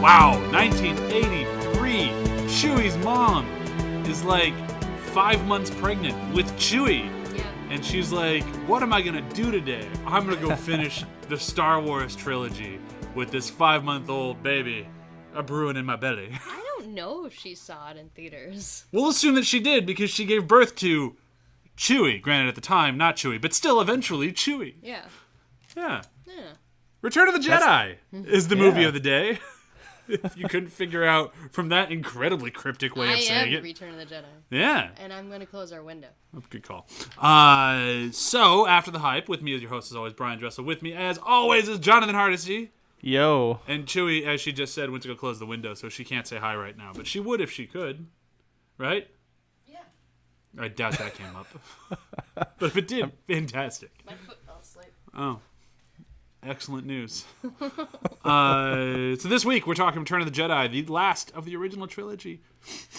Wow, 1983. Chewie's mom is like 5 months pregnant with Chewie. Yeah. And she's like, what am I going to do today? I'm going to go finish the Star Wars trilogy with this 5-month-old baby brewing in my belly. I don't know if she saw it in theaters. We'll assume that she did because she gave birth to Chewie. Granted, at the time, not Chewie, but still eventually Chewie. Yeah. Yeah. Yeah. Return of the Jedi is the movie of the day. If you couldn't figure out from that incredibly cryptic way of saying it. Return of the Jedi. Yeah. And I'm going to close our window. Good call. So, after the hype, with me as your host, as always, Brian Dressel. With me, as always, is Jonathan Hardesty. Yo. And Chewie, as she just said, went to go close the window, so she can't say hi right now. But she would if she could. Right? Yeah. I doubt that came up. But if it did, fantastic. My foot fell asleep. Oh. Excellent news. So this week, we're talking Return of the Jedi, the last of the original trilogy.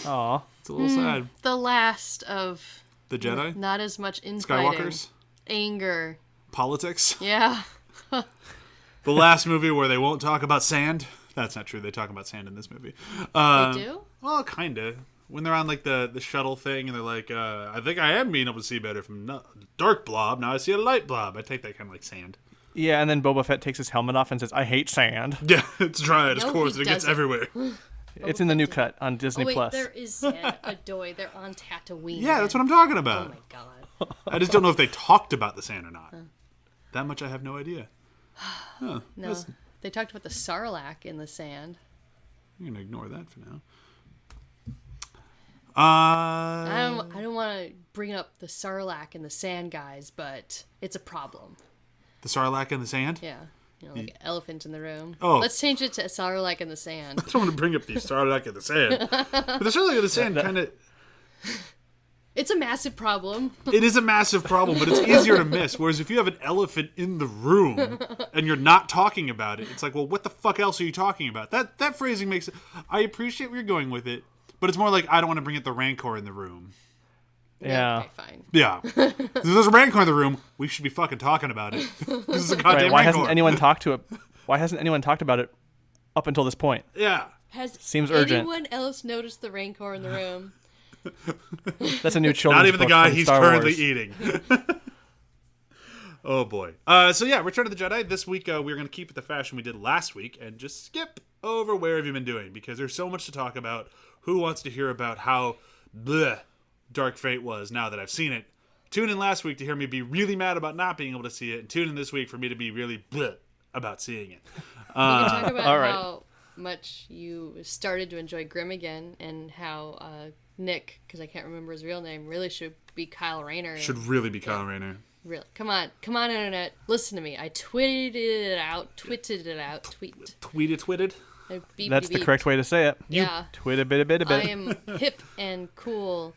Aw. It's a little sad. The last of... The Jedi? Not as much infighting. Skywalkers? Anger. Politics? Yeah. The last movie where they won't talk about sand. That's not true. They talk about sand in this movie. They do? Well, kind of. When they're on like the shuttle thing and they're like, I think I am being able to see better from dark blob. Now I see a light blob. I take that kind of like sand. Yeah, and then Boba Fett takes his helmet off and says, I hate sand. Yeah, it's dry at its No, core, he so it gets doesn't. everywhere. It's in the new cut on Disney+. Oh, wait, Plus. there is sand. Adoy. They're on Tatooine. Yeah, that's what I'm again. talking Oh about. my god. I just don't know if they talked about the sand or not. That much I have no idea. Huh, No. They talked about the Sarlacc in the sand. I'm going to ignore that for now. I don't want to bring up the Sarlacc and the sand guys, but it's a problem. The Sarlacc in the sand? Yeah. You know, like elephant in the room. Oh. Let's change it to Sarlacc in the sand. I don't want to bring up the Sarlacc in the sand. But the Sarlacc in the sand kind of... It's a massive problem. It is a massive problem, but it's easier to miss. Whereas if you have an elephant in the room and you're not talking about it, it's like, well, what the fuck else are you talking about? That phrasing makes it... I appreciate where you're going with it, but it's more like, I don't want to bring up the Rancor in the room. Yeah. Okay, fine. Yeah. If there's a Rancor in the room, we should be fucking talking about it. This is a goddamn Right, why Rancor. hasn't anyone talked to it? Why hasn't anyone talked about it up until this point? Yeah. Has Seems urgent. anyone else noticed the Rancor in the room? That's a new children's Not even the book guy from he's Star currently Wars. eating. Oh, boy. So, yeah, Return of the Jedi. This week, we're going to keep it the fashion we did last week and just skip over where have you been doing, because there's so much to talk about. Who wants to hear about how bleh Dark Fate was now that I've seen it? Tune in last week to hear me be really mad about not being able to see it, and tune in this week for me to be really bleh about seeing it. We can talk about all right. how much you started to enjoy Grimm again, and how Nick, because I can't remember his real name, really should be Kyle Rayner. Should really be Kyle Rayner. Really, come on, internet, listen to me. I twitted it out. Tweeted? That's the correct way to say it. Yeah. Twit a bit, a bit, a bit. I am hip and cool,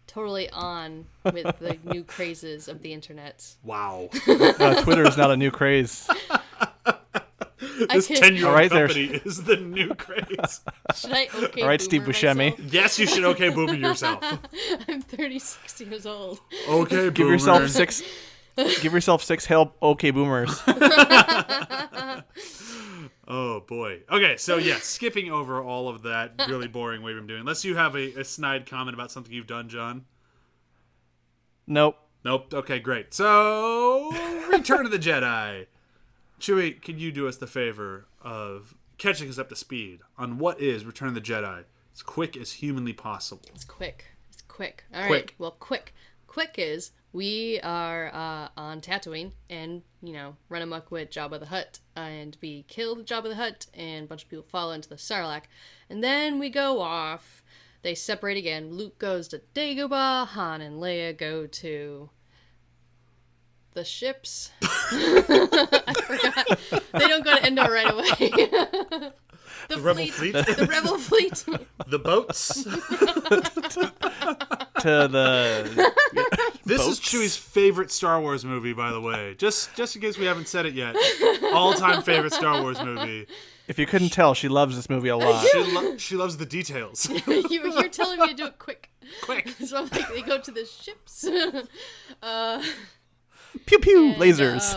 totally on with the new crazes of the internet. Wow. Twitter is not a new craze. This 10-year-old All right, company is the new craze. Should I okay All right, Steve boomer Buscemi. myself? Yes, you should okay boomer yourself. I'm 36 years old. Okay, boomer. Give yourself six. Give yourself 6 hail okay boomers. Oh, boy. Okay, so, yeah, skipping over all of that really boring way I'm doing. Unless you have a snide comment about something you've done, John. Nope. Nope. Okay, great. So, Return of the Jedi. Chewie, can you do us the favor of catching us up to speed on what is Return of the Jedi as quick as humanly possible? It's quick. All right. Quick. Well, quick is we are on Tatooine and, run amok with Jabba the Hutt, and we kill Jabba the Hutt, and a bunch of people fall into the Sarlacc, and then we go off. They separate again. Luke goes to Dagobah. Han and Leia go to the ships. I forgot. They don't go to Endor right away. The Rebel fleet? The Rebel fleet. The boats? To the This is Boats? Chewie's favorite Star Wars movie, by the way. Just in case we haven't said it yet. All-time favorite Star Wars movie. If you couldn't tell, she loves this movie a lot. She loves the details. You're telling me to do it quick. Quick. So I'm like, they go to the ships. Pew pew, And, lasers.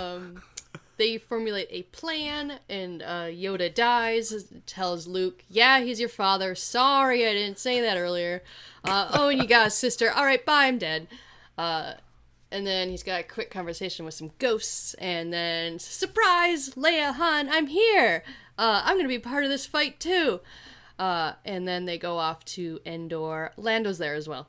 they formulate a plan, and Yoda dies, tells Luke, yeah, he's your father. Sorry, I didn't say that earlier. Oh, and you got a sister. All right, bye, I'm dead. And then he's got a quick conversation with some ghosts, and then, surprise, Leia, Han, I'm here. I'm going to be part of this fight, too. And then they go off to Endor. Lando's there as well.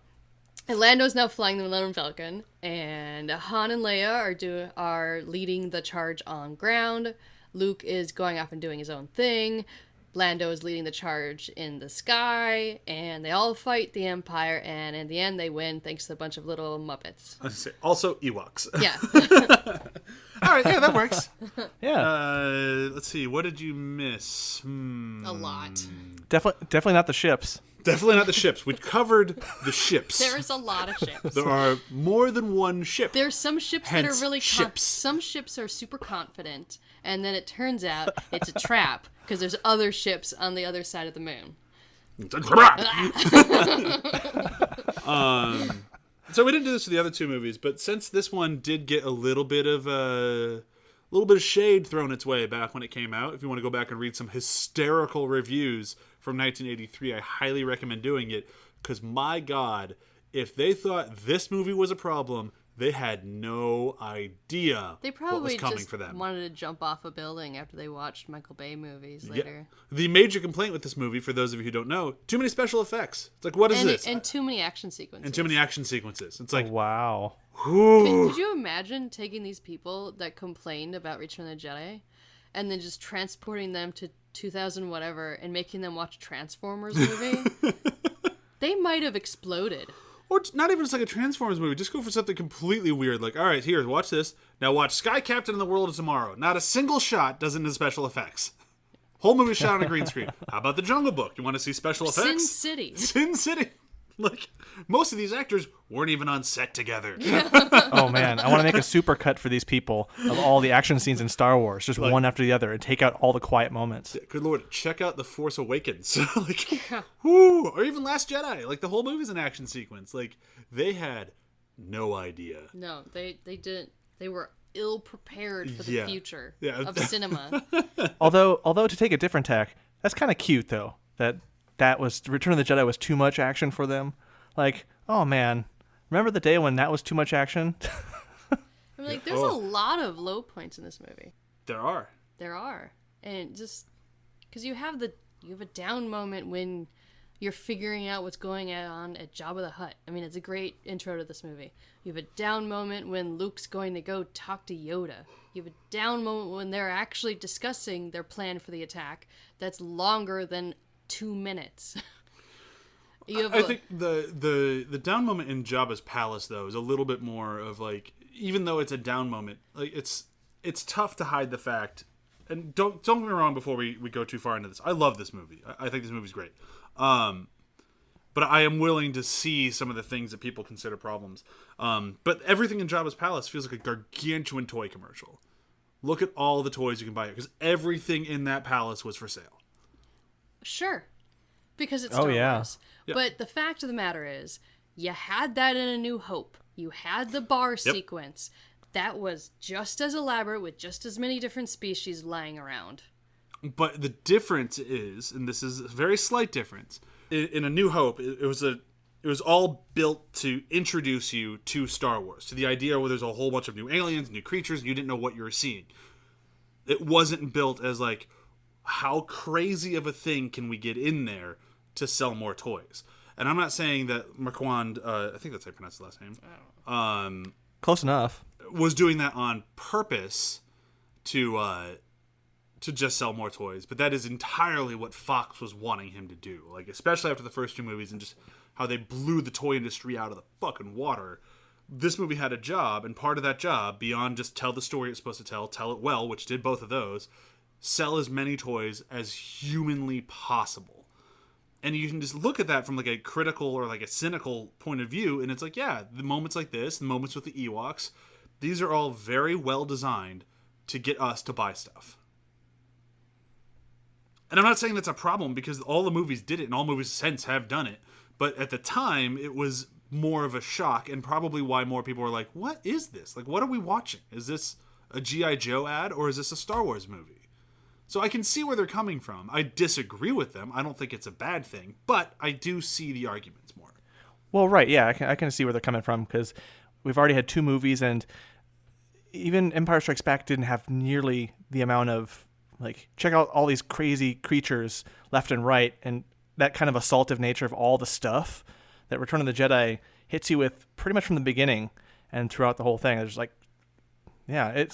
And Lando's now flying the Millennium Falcon, and Han and Leia are leading the charge on ground. Luke is going off and doing his own thing. Lando is leading the charge in the sky, and they all fight the Empire, and in the end they win thanks to a bunch of little Muppets. I was gonna say, also Ewoks. Yeah. All right, yeah, that works. Yeah. Let's see, what did you miss? A lot. Definitely not the ships. Definitely not the ships. We covered the ships. There's a lot of ships. There are more than one ship. There's some ships that Hence, are really ships. some ships are super confident, and then it turns out it's a trap because there's other ships on the other side of the moon. It's a trap. So we didn't do this for the other two movies, but since this one did get a little bit of shade thrown its way back when it came out, if you want to go back and read some hysterical reviews from 1983, I highly recommend doing it, because my God, if they thought this movie was a problem, they had no idea They what was probably coming just for them. wanted to jump off a building after they watched Michael Bay movies later. The major complaint with this movie, for those of you who don't know, too many special effects. It's like, what is this? And too many action sequences. And too many action sequences. It's like, Wow. Could you imagine taking these people that complained about Return of the Jedi and then just transporting them to 2000 whatever and making them watch a Transformers movie? They might have exploded. Or not even just like a Transformers movie. Just go for something completely weird. Like, all right, here, watch this. Now watch Sky Captain and the World of Tomorrow. Not a single shot does it into special effects. Whole movie shot on a green screen. How about The Jungle Book? You want to see special effects? Sin City. Sin City. Like, most of these actors weren't even on set together. Oh man, I want to make a super cut for these people of all the action scenes in Star Wars, just one after the other, and take out all the quiet moments. Good Lord, check out The Force Awakens. Like, whoo, or even Last Jedi. Like, the whole movie's an action sequence. Like, they had no idea. No, they didn't. They were ill prepared for the future of cinema. Although to take a different tack, that's kind of cute though. That was Return of the Jedi was too much action for them. Like, oh man, remember the day when that was too much action? I'm like, there's a lot of low points in this movie. There are. There are, and just because you have a down moment when you're figuring out what's going on at Jabba the Hutt. I mean, it's a great intro to this movie. You have a down moment when Luke's going to go talk to Yoda. You have a down moment when they're actually discussing their plan for the attack. That's longer than 2 minutes. I think the down moment in Jabba's palace though is a little bit more of like, even though it's a down moment, like it's tough to hide the fact. And don't get me wrong before we go too far into this. I love this movie. I think this movie's great. But I am willing to see some of the things that people consider problems. But everything in Jabba's palace feels like a gargantuan toy commercial. Look at all the toys you can buy here, because everything in that palace was for sale. Sure. Because it's Star Wars. Yeah. But the fact of the matter is, you had that in A New Hope. You had the bar sequence. That was just as elaborate with just as many different species lying around. But the difference is, and this is a very slight difference, in A New Hope, it was all built to introduce you to Star Wars, to the idea where there's a whole bunch of new aliens, new creatures, and you didn't know what you were seeing. It wasn't built as like, how crazy of a thing can we get in there to sell more toys? And I'm not saying that Marquand, I think that's how you pronounce the last name. Close enough. Was doing that on purpose to just sell more toys, but that is entirely what Fox was wanting him to do. Like, especially after the first two movies and just how they blew the toy industry out of the fucking water. This movie had a job, and part of that job, beyond just tell the story it's supposed to tell it well, which did both of those, sell as many toys as humanly possible. And you can just look at that from like a critical or like a cynical point of view, and it's like, yeah, the moments like this, the moments with the Ewoks, these are all very well designed to get us to buy stuff. And I'm not saying that's a problem, because all the movies did it, and all movies since have done it. But at the time, it was more of a shock, and probably why more people were like, what is this? Like, what are we watching? Is this a G.I. Joe ad, or is this a Star Wars movie? So I can see where they're coming from. I disagree with them. I don't think it's a bad thing, but I do see the arguments more. Well, right, yeah, I can see where they're coming from, because we've already had 2 movies, and even Empire Strikes Back didn't have nearly the amount of, like, check out all these crazy creatures left and right, and that kind of assaultive nature of all the stuff that Return of the Jedi hits you with pretty much from the beginning and throughout the whole thing. It's like, yeah,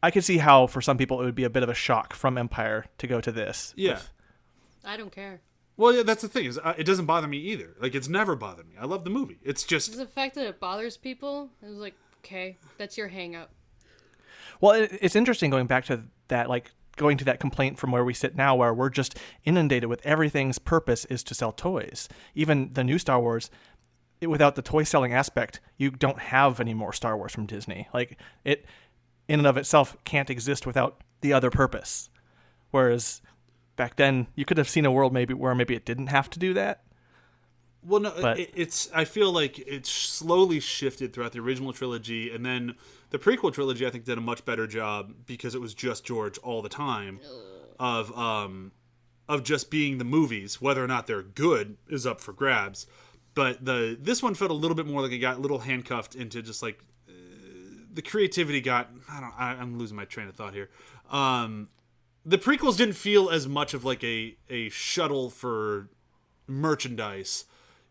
I could see how for some people it would be a bit of a shock from Empire to go to this. Yeah. I don't care. Well, yeah, that's the thing, is it doesn't bother me either. Like, it's never bothered me. I love the movie. It's just... The fact that it bothers people, it was like, okay, that's your hang-up. Well, it's interesting going back to that, like, going to that complaint from where we sit now, where we're just inundated with everything's purpose is to sell toys. Even the new Star Wars, without the toy selling aspect, you don't have any more Star Wars from Disney. Like, it in and of itself can't exist without the other purpose. Whereas back then, you could have seen a world maybe where maybe it didn't have to do that. Well, no, But- it's. I feel like it's slowly shifted throughout the original trilogy, and then the prequel trilogy, I think, did a much better job because it was just George all the time, of just being the movies. Whether or not they're good is up for grabs. But this one felt a little bit more like it got a little handcuffed into just like the creativity got. I'm losing my train of thought here. The prequels didn't feel as much of like a shuttle for merchandise,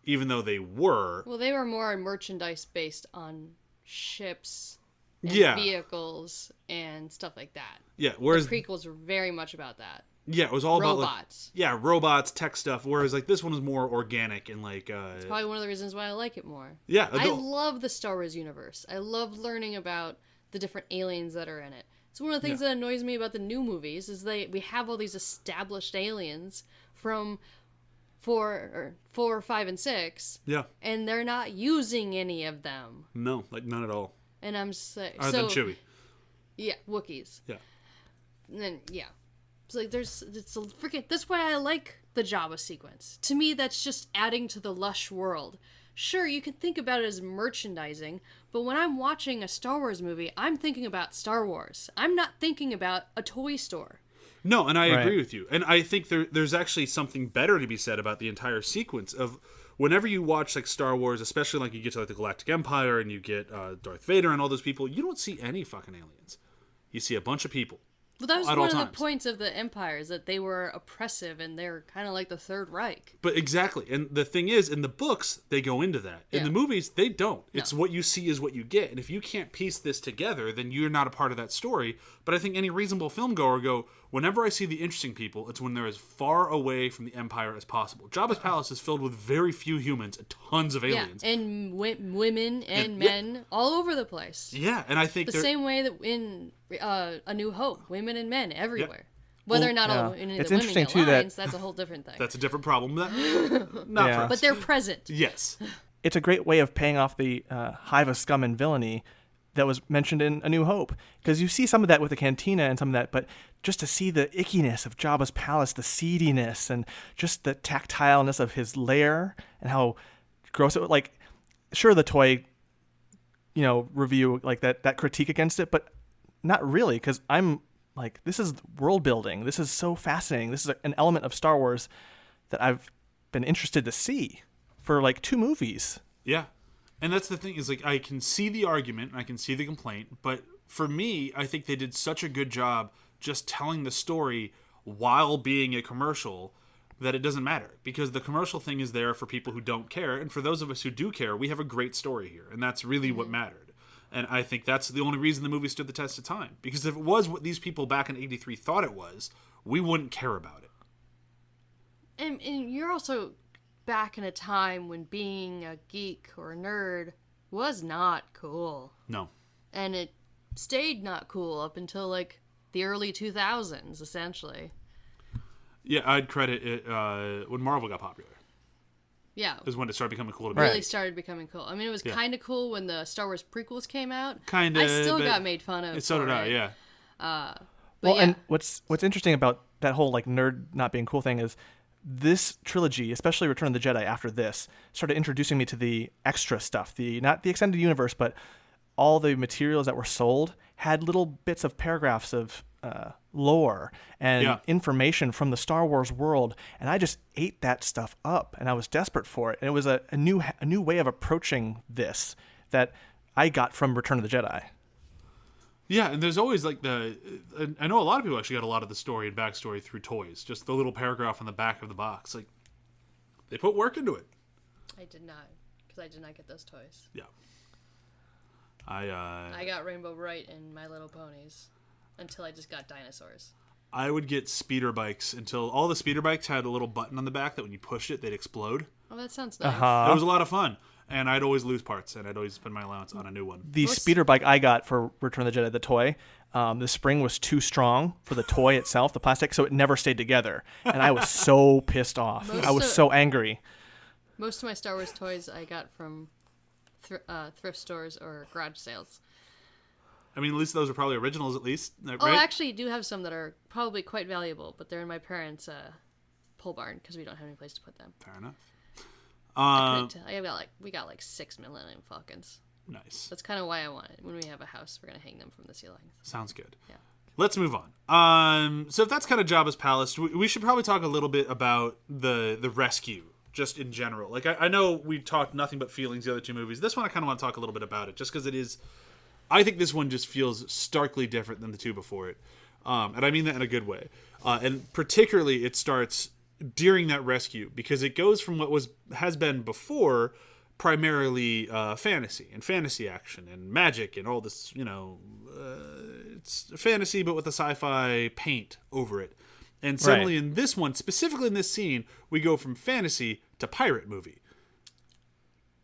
even though they were. Well, they were more merchandise based on ships and Yeah. vehicles and stuff like that. Yeah, whereas The prequels were very much about that. yeah, it was all about like, Robots. yeah, robots, tech stuff. Whereas like this one was more organic and like Probably one of the reasons why I like it more. yeah, I love the Star Wars universe. I love learning about the different aliens that are in it. It's one of the things that annoys me about the new movies is we have all these established aliens from 4, 5, and 6, yeah, and they're not using any of them. no, like none at all. And I'm just like, Other than Chewie. Yeah, Wookiees. Yeah, And then it's like it's a freaking. That's why I like the Jabba sequence. To me, that's just adding to the lush world. Sure, you can think about it as merchandising, but when I'm watching a Star Wars movie, I'm thinking about Star Wars. I'm not thinking about a toy store. no, and I Right. agree with you. And I think there's actually something better to be said about the entire sequence of whenever you watch like Star Wars, especially like you get to like the Galactic Empire and you get Darth Vader and all those people, you don't see any fucking aliens. You see a bunch of people. Well, that was At one all of times. the points of the Empire, is that they were oppressive and they're kind of like the Third Reich. But exactly. And the thing is, in the books, they go into that. In Yeah. the movies, they don't. It's what you see is what you get. And if you can't piece this together, then you're not a part of that story. But I think any reasonable filmgoer go, whenever I see the interesting people, it's when they're as far away from the Empire as possible. Jabba's palace is filled with very few humans and tons of aliens. Yeah, and women and Yeah. men all over the place. Yeah, and I think The same way that in A New Hope, women and men everywhere. Whether or not yeah. all any of It's the women interesting, get too, that- lines, that's a whole different thing. that's a different problem. Not for us. But they're present. Yes. It's a great way of paying off the hive of scum and villainy that was mentioned in A New Hope, because you see some of that with the cantina and some of that, but just to see the ickiness of Jabba's palace, the seediness, and just the tactileness of his lair and how gross it was. Like, sure, the toy, review, like that critique against it, but not really, because I'm like, this is world building. This is so fascinating. This is an element of Star Wars that I've been interested to see for like 2 movies. Yeah. And that's the thing is like I can see the argument and I can see the complaint, but for me, I think they did such a good job just telling the story while being a commercial that it doesn't matter, because the commercial thing is there for people who don't care, and for those of us who do care, we have a great story here, and that's really what mattered. And I think that's the only reason the movie stood the test of time, because if it was what these people back in '83 thought it was, we wouldn't care about it. And you're also back in a time when being a geek or a nerd was not cool. No. And it stayed not cool up until like the early 2000s, essentially. Yeah, I'd credit it when Marvel got popular. Yeah. Is when it started becoming cool to me. Really started becoming cool. I mean, it was kind of cool when the Star Wars prequels came out. Kinda, I still but- got made fun of. So for did I, it. yeah. But Well, yeah. and what's interesting about that whole like nerd not being cool thing is this trilogy, especially Return of the Jedi after this, started introducing me to the extra stuff, not the extended universe, but all the materials that were sold had little bits of paragraphs of lore and information from the Star Wars world, and I just ate that stuff up, and I was desperate for it. And it was a new way of approaching this that I got from Return of the Jedi. Yeah, and there's always like I know a lot of people actually got a lot of the story and backstory through toys. Just the little paragraph on the back of the box. Like, they put work into it. I did not, because I did not get those toys. Yeah. I got Rainbow Bright and My Little Ponies until I just got dinosaurs. I would get speeder bikes until all the speeder bikes had a little button on the back that when you pushed it, they'd explode. Oh, that sounds nice. It was a lot of fun. And I'd always lose parts, and I'd always spend my allowance on a new one. The speeder bike I got for Return of the Jedi, the toy, the spring was too strong for the toy itself, the plastic, so it never stayed together. And I was so pissed off. I was so angry. Most of my Star Wars toys I got from thrift stores or garage sales. I mean, at least those are probably originals, at least. Right? Oh, I actually do have some that are probably quite valuable, but they're in my parents' pole barn because we don't have any place to put them. Fair enough. We got like 6 Millennium Falcons. Nice. That's kind of why I want it. When we have a house, we're gonna hang them from the ceilings. Sounds good. Yeah. Let's move on. So if that's kind of Jabba's palace, we should probably talk a little bit about the rescue, just in general. Like I know we talked nothing but feelings the other two movies. This one I kind of want to talk a little bit about it, just because it is. I think this one just feels starkly different than the two before it, and I mean that in a good way. And particularly, it starts during that rescue, because it goes from what has been before primarily fantasy and fantasy action and magic and all this, it's fantasy but with a sci-fi paint over it. And suddenly in this one, specifically in this scene, we go from fantasy to pirate movie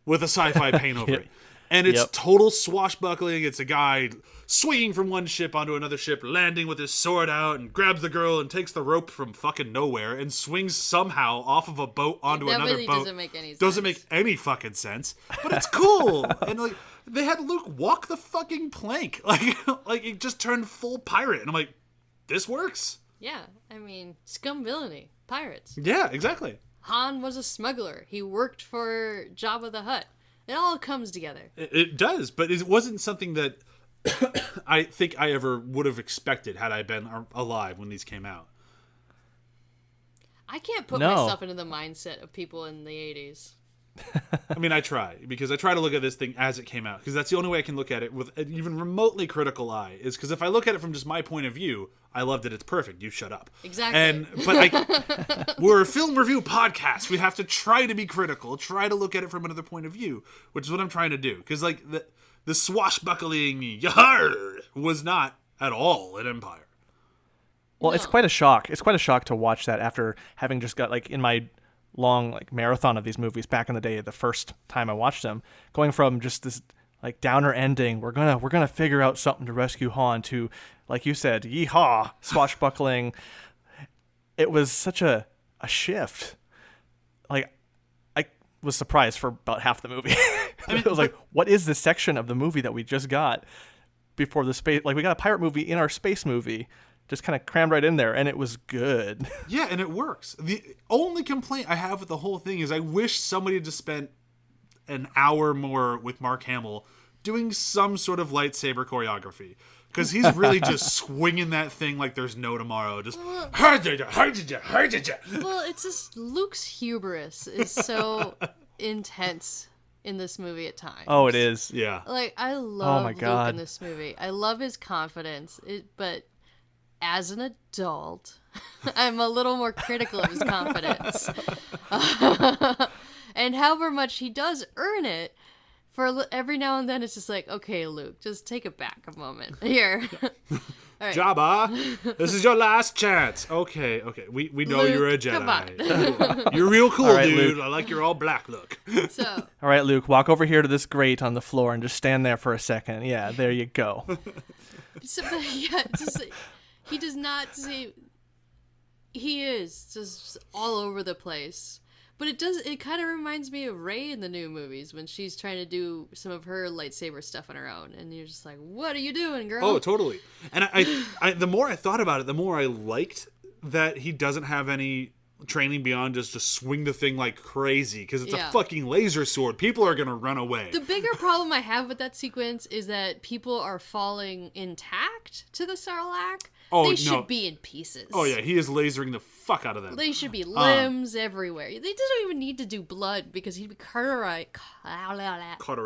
with a sci-fi paint over it. And it's total swashbuckling. It's a guy swinging from one ship onto another ship, landing with his sword out, and grabs the girl and takes the rope from fucking nowhere and swings somehow off of a boat onto another really boat. Doesn't make any sense. Doesn't make any fucking sense. But it's cool. And like they had Luke walk the fucking plank. Like it just turned full pirate. And I'm like, this works. Yeah, I mean, scum villainy, pirates. Yeah, exactly. Han was a smuggler. He worked for Jabba the Hutt. It all comes together. It does, but it wasn't something that I think I ever would have expected had I been alive when these came out. I can't put myself into the mindset of people in the 80s. I mean, I try, because I try to look at this thing as it came out, because that's the only way I can look at it with an even remotely critical eye, is because if I look at it from just my point of view, I loved it, it's perfect, you shut up. Exactly. But we're a film review podcast. We have to try to be critical, try to look at it from another point of view, which is what I'm trying to do. Because like the swashbuckling yar was not at all an Empire. Well, it's quite a shock. It's quite a shock to watch that after having just got like in my long like marathon of these movies back in the day, the first time I watched them, going from just this like downer ending, we're gonna figure out something to rescue Han, to, like you said, yeehaw, swashbuckling. It was such a shift. Like, I was surprised for about half the movie. It was like, what is this section of the movie that we just got before the space? Like, we got a pirate movie in our space movie, just kind of crammed right in there, and it was good. Yeah, and it works. The only complaint I have with the whole thing is I wish somebody had just spent an hour more with Mark Hamill doing some sort of lightsaber choreography. Because he's really just swinging that thing like there's no tomorrow. Just, well, it's just Luke's hubris is so intense in this movie at times. Oh, it is. Yeah. Like, I love Luke in this movie. I love his confidence, but as an adult, I'm a little more critical of his confidence. And however much he does earn it, for every now and then it's just like, okay, Luke, just take it back a moment. Here. All right. Jabba, this is your last chance. Okay. We know Luke, you're a Jedi. come on. You're real cool, All right, dude. Luke. I like your all black look. So, All right, Luke, walk over here to this grate on the floor and just stand there for a second. Yeah, there you go. he does not say. He is just all over the place. But it kind of reminds me of Rey in the new movies when she's trying to do some of her lightsaber stuff on her own. And you're just like, what are you doing, girl? Oh, totally. And I the more I thought about it, the more I liked that he doesn't have any training beyond just to swing the thing like crazy because it's Yeah. a fucking laser sword. People are gonna run away. The bigger problem I have with that sequence is that people are falling intact to the Sarlacc. Oh, they no. should be in pieces. Oh yeah, he is lasering the fuck out of them. They should be limbs everywhere. They don't even need to do blood because he'd be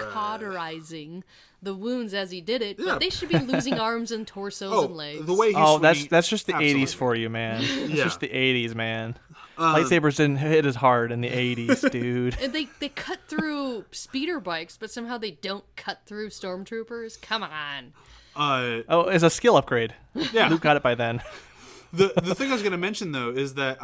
cauterizing the wounds as he did it. Yeah. But they should be losing arms and torsos and legs. the way he Oh, swing- that's just the absolutely. 80s for you, man. That's Yeah. just the 80s, man. Lightsabers didn't hit as hard in the 80s, dude. And they cut through speeder bikes, but somehow they don't cut through stormtroopers. Come on. Oh, it's a skill upgrade. Yeah. Luke got it by then. The thing I was going to mention though is that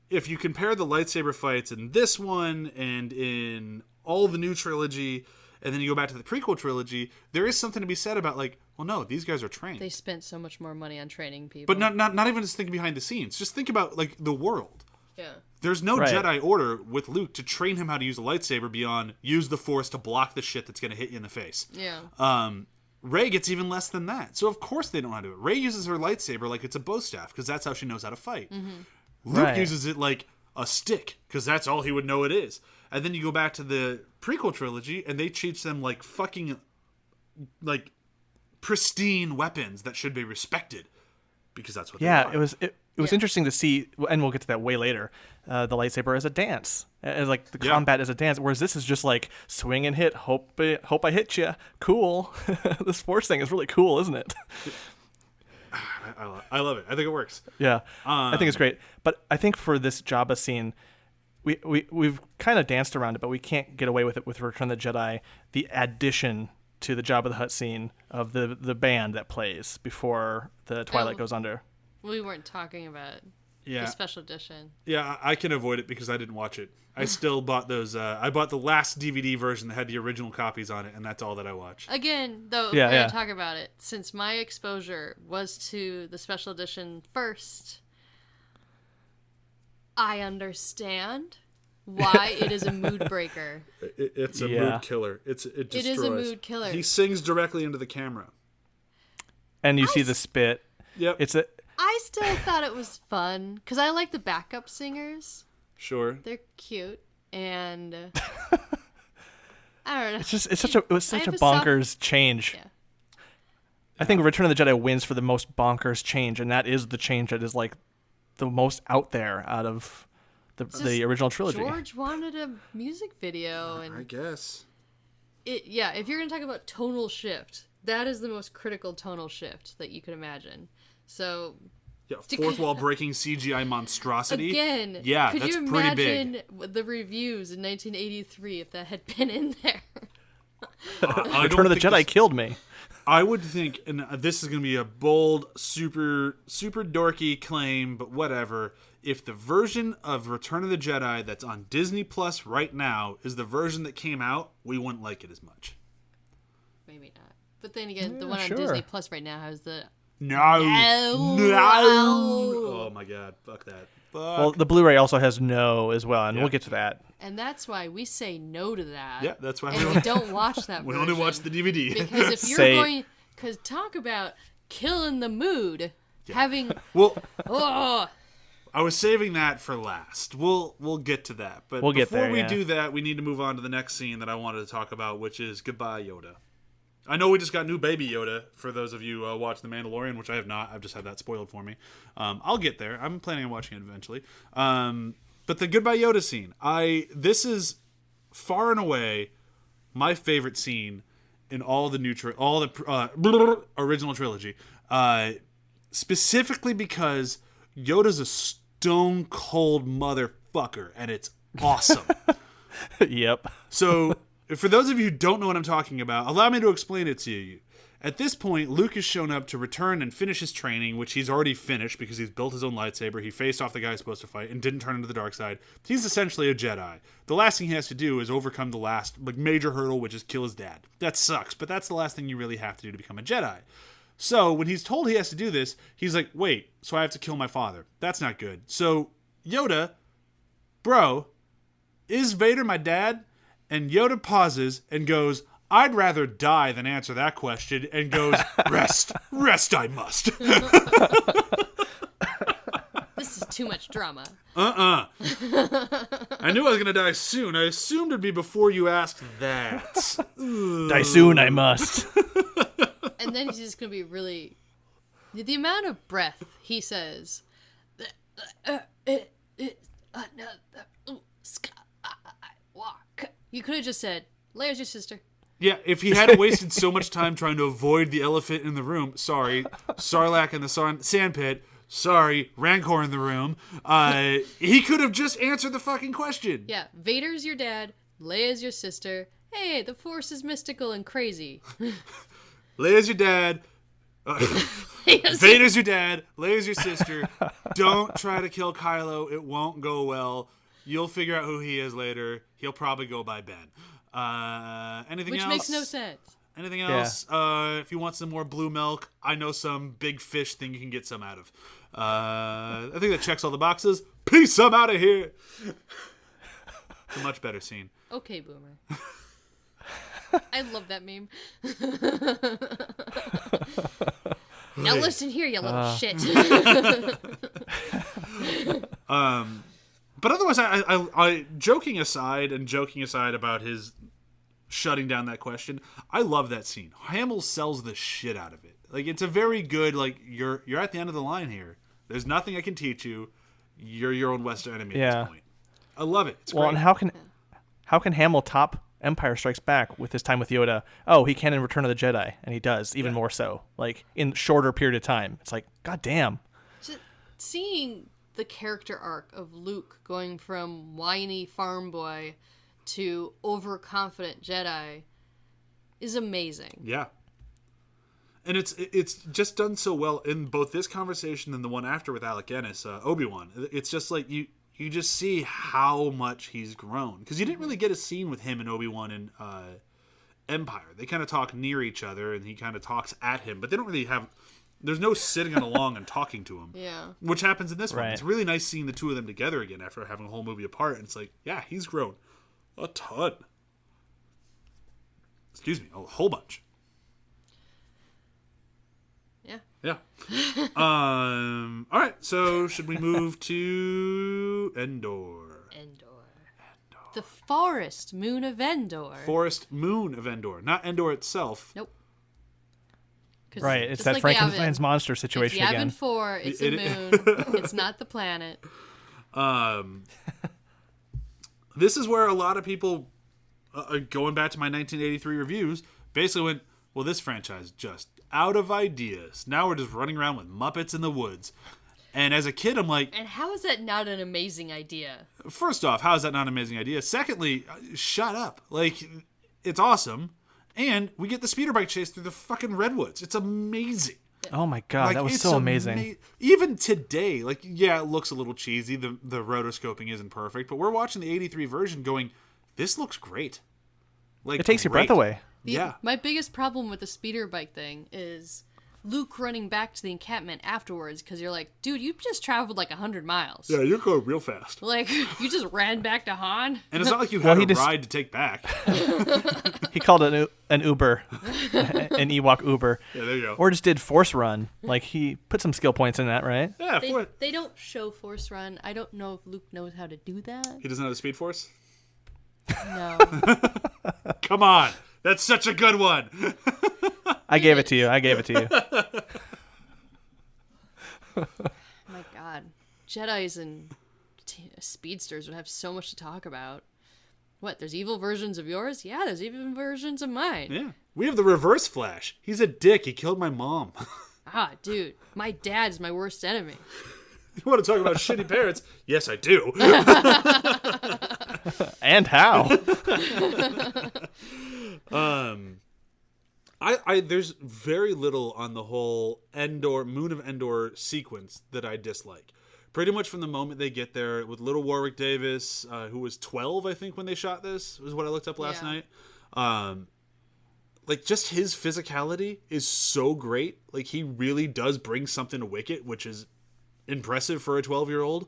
if you compare the lightsaber fights in this one and in all the new trilogy, and then you go back to the prequel trilogy, there is something to be said about like, well, no, these guys are trained. They spent so much more money on training people. But not even just thinking behind the scenes. Just think about like the world. Yeah. There's no Right. Jedi Order with Luke to train him how to use a lightsaber beyond use the Force to block the shit that's going to hit you in the face. Yeah. Rey gets even less than that. So of course they don't know how to do it. Rey uses her lightsaber like it's a bow staff because that's how she knows how to fight. Luke Right. uses it like a stick because that's all he would know it is. And then you go back to the prequel trilogy and they teach them like fucking like pristine weapons that should be respected because that's what they Yeah, are. it was Yeah. interesting to see, and we'll get to that way later, the lightsaber as a dance, as like the Yeah. combat as a dance, whereas this is just like swing and hit, hope I hit you, cool. This Force thing is really cool, isn't it? I love it. I think it works. Yeah, I think it's great. But I think for this Jabba scene, we've kind of danced around it, but we can't get away with it with Return of the Jedi. The addition to the Jabba the Hutt scene of the band that plays before the Twilight Oh. goes under. We weren't talking about Yeah. the special edition. Yeah, I can avoid it because I didn't watch it. I still bought those. I bought the last DVD version that had the original copies on it, and that's all that I watched. Again, though, if Yeah, we're yeah. going to talk about it, since my exposure was to the special edition first, I understand why it is a mood breaker. It's a Yeah. mood killer. It destroys. It is a mood killer. He sings directly into the camera. And you see the spit. Yep. It's a I still thought it was fun because I like the backup singers. Sure. They're cute, and I don't know. It's such it was such a have a soft- bonkers change. Yeah. I think Return of the Jedi wins for the most bonkers change, and that is the change that is like the most out there out of the Just original trilogy. George wanted a music video, I and guess. if you're gonna talk about tonal shift, that is the most critical tonal shift that you could imagine. So Yeah, fourth wall breaking CGI monstrosity. again, Yeah, could that's you pretty imagine big. the reviews in 1983 if that had been in there? I Return don't of the think Jedi this- killed me. I would think, and this is going to be a bold, super dorky claim, but whatever. If the version of Return of the Jedi that's on Disney Plus right now is the version that came out, we wouldn't like it as much. Maybe not. But then again, the Yeah, one on sure. Disney Plus right now has the No. No. Oh my god, fuck that. Fuck. Well, the Blu-ray also has no as well, and Yeah. we'll get to that. and that's why we say no to that. Yeah, that's why and we don't watch that we version. only watch the DVD. Because if you're Say- going, because talk about killing the mood, having well, oh I was saving that for last. We'll get to that. But We'll get before there, we yeah. do that, we need to move on to the next scene that I wanted to talk about, which is Goodbye Yoda. I know we just got new baby Yoda for those of you watching The Mandalorian, which I have not. I've just had that spoiled for me. I'll get there. I'm planning on watching it eventually. But the Goodbye Yoda scene, this is far and away my favorite scene in all the original trilogy. Specifically because Yoda's a stone cold motherfucker, and it's awesome. Yep. So, for those of you who don't know what I'm talking about, allow me to explain it to you. At this point, Luke has shown up to return and finish his training, which he's already finished because he's built his own lightsaber. He faced off the guy he's supposed to fight and didn't turn into the dark side. He's essentially a Jedi. The last thing he has to do is overcome the last major hurdle, which is kill his dad. That sucks, but that's the last thing you really have to do to become a Jedi. So, when he's told he has to do this, he's like, wait, so I have to kill my father. That's not good. So, Yoda, bro, is Vader my dad? And Yoda pauses and goes, I'd rather die than answer that question, and goes, rest I must. this is too much Drama. I knew I was gonna die soon. I assumed it'd be before you asked that. Die soon, I must. And then he's just gonna be really... The amount of breath he says... You could have just said, Leia's your sister. Yeah, if he hadn't wasted so much time trying to avoid the elephant in the room, sorry, Sarlacc in the sandpit, sorry, Rancor in the room, he could have just answered the fucking question. Yeah, Vader's your dad, Leia's your sister. Hey, the Force is mystical and crazy. Leia's your dad. Vader's your dad. Leia's your sister. Don't try to kill Kylo. It won't go well. You'll figure out who he is later. He'll probably go by Ben. Anything Which else? makes no sense. Anything else? If you want some more blue milk, I know some big fish thing you can get some out of. I think that checks all the boxes. Peace, I'm out of here. It's a much better scene. Okay, Boomer. I love that meme. Now listen here, you little shit. But otherwise, I joking aside about his shutting down that question, I love that scene. Hamill sells the shit out of it. Like, it's a very good, like, you're at the end of the line here. There's nothing I can teach you. You're your own Western enemy at this point. I love it. It's great. And how can Hamill top Empire Strikes Back with his time with Yoda? Oh, he can in Return of the Jedi, and he does, even more so. Like, in shorter period of time. It's like, god damn. Just seeing the character arc of Luke going from whiny farm boy to overconfident Jedi is amazing. Yeah. And it's just done so well in both this conversation and the one after with Alec Guinness, Obi-Wan. It's just like you just see how much he's grown. Because you didn't really get a scene with him and Obi-Wan in Empire. They kind of talk near each other and he kind of talks at him, but they don't really have... There's no sitting along and talking to him. Yeah. Which happens in this one. Right. It's really nice seeing the two of them together again after having a whole movie apart. And it's like, yeah, he's grown a ton. Excuse me, a whole bunch. Yeah. Yeah. All right, so should we move to Endor? The forest moon of Endor. Forest moon of Endor, not Endor itself. Nope. Right, it's just that like Frankenstein's Yavin. monster situation It's again. Yavin 4, it's a moon, it's not the planet. This is where a lot of people, going back to my 1983 reviews, basically went, well, this franchise is just out of ideas. Now we're just running around with Muppets in the woods. And as a kid, I'm like... And how is that not an amazing idea? First off, how is that not an amazing idea? Secondly, shut up. Like, it's awesome. And we get the speeder bike chase through the fucking redwoods. It's amazing. Oh my god, Like, that was it's so amazing. Even today, like, yeah, it looks a little cheesy. The rotoscoping isn't perfect, but we're watching the 83 version going, this looks great. Like, It takes your breath away. My biggest problem with the speeder bike thing is Luke running back to the encampment afterwards because you're like, dude, you just traveled like 100 miles. Yeah, you're going real fast. Like, you just ran back to Han. And it's not like you had a ride to take back. He called it an Uber, an Ewok Uber. Yeah, there you go. Or just did Force Run. Like, he put some skill points in that, right? Yeah, They don't show Force Run. I don't know if Luke knows how to do that. He doesn't have the Speed Force? No. Come on. That's such a good one. I gave it to you. My God. Jedis and speedsters would have so much to talk about. What, there's evil versions of yours? Yeah, there's evil versions of mine. Yeah. We have the Reverse Flash. He's a dick. He killed my mom. Dude, my dad's my worst enemy. You want to talk about shitty parents? Yes, I do. And how? There's very little on the whole Moon of Endor sequence that I dislike. Pretty much from the moment they get there with little Warwick Davis, who was 12, I think, when they shot this, was what I looked up last night. Like, just his physicality is so great. Like, he really does bring something to Wicket, which is impressive for a 12-year-old.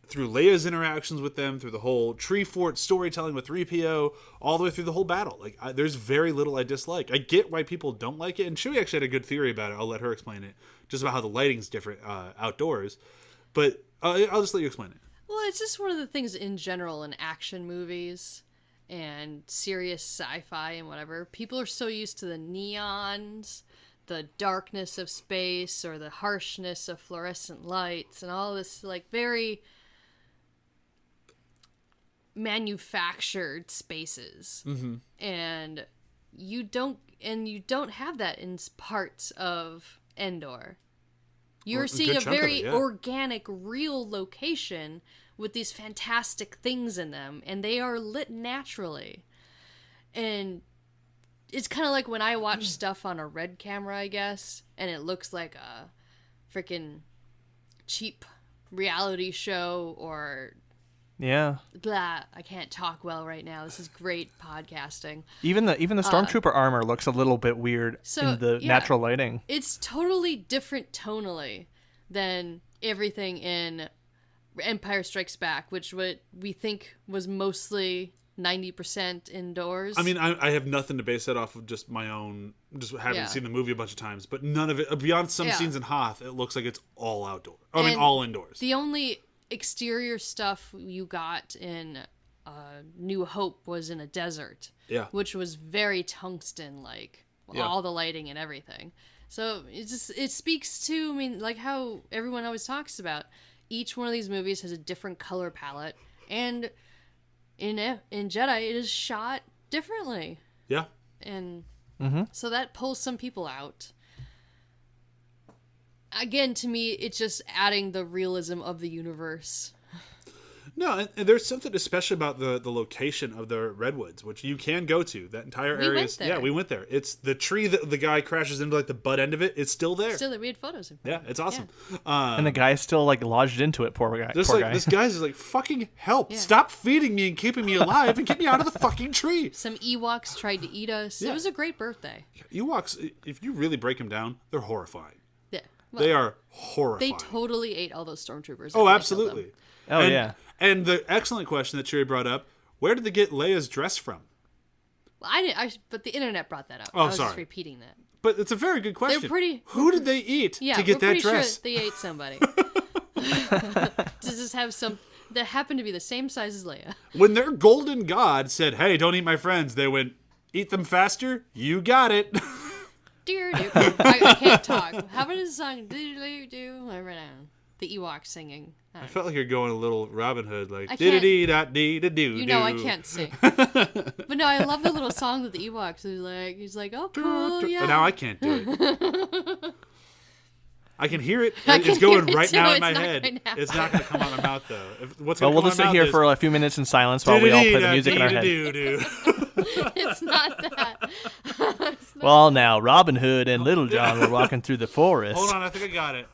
Through Leia's interactions with them, through the whole tree fort storytelling with 3PO, all the way through the whole battle. Like, there's very little I dislike. I get why people don't like it, and Chewie actually had a good theory about it. I'll let her explain it, just about how the lighting's different outdoors. But I'll just let you explain it. Well, it's just one of the things in general in action movies and serious sci-fi and whatever. People are so used to the neons, the darkness of space, or the harshness of fluorescent lights, and all this like very manufactured spaces. Mm-hmm. And you don't have that in parts of Endor. You're seeing a very organic, real location with these fantastic things in them, and they are lit naturally. And it's kind of like when I watch stuff on a red camera, I guess, and it looks like a freaking cheap reality show or blah. I can't talk well right now. This is great podcasting. Even the stormtrooper armor looks a little bit weird in the natural lighting. It's totally different tonally than everything in Empire Strikes Back, which what we think was mostly 90% indoors. I mean, I have nothing to base that off of, just my own, just having seen the movie a bunch of times, but none of it, beyond some scenes in Hoth, it looks like it's all outdoor. I mean, all indoors. The only exterior stuff you got in New Hope was in a desert, which was very tungsten, like all the lighting and everything. So it speaks to, I mean, like how everyone always talks about, each one of these movies has a different color palette, and in Jedi it is shot differently. Yeah. And so that pulls some people out. Again, to me, it's just adding the realism of the universe. No, and there's something especially about the location of the redwoods, which you can go to. That entire area. We went there. It's the tree that the guy crashes into, like the butt end of it. It's still there. Still there. We had photos of it. Yeah, it's awesome. Yeah. And the guy is still like lodged into it. Poor guy. This guy's just like, fucking help! Yeah. Stop feeding me and keeping me alive, and get me out of the fucking tree. Some Ewoks tried to eat us. Yeah. It was a great birthday. Ewoks, if you really break them down, they're horrifying. Yeah, well, they are horrifying. They totally ate all those stormtroopers. Oh, absolutely. And the excellent question that Cherie brought up: where did they get Leia's dress from? Well, I didn't. But the internet brought that up. Oh, I was sorry. just repeating that. But it's a very good question. They're pretty. Who did they eat to get that dress? Sure they ate somebody. To just have some that happened to be the same size as Leia. When their golden god said, "Hey, don't eat my friends," they went, "Eat them faster." You got it. I can't talk. How about the song? I ran out. The Ewoks singing. I felt like you're going a little Robin Hood, like dee-da-dee-da-dee-da-doo. You know I can't sing. But no, I love the little song that the Ewoks is he's like, oh, cool, yeah. But now I can't do it. I can hear it. It's going right now in my head. It's not going to come out of my mouth, though. We'll just sit here for a few minutes in silence while we all play the music in our head. It's not that. Well, now, Robin Hood and Little John were walking through the forest. Hold on, I think I got it.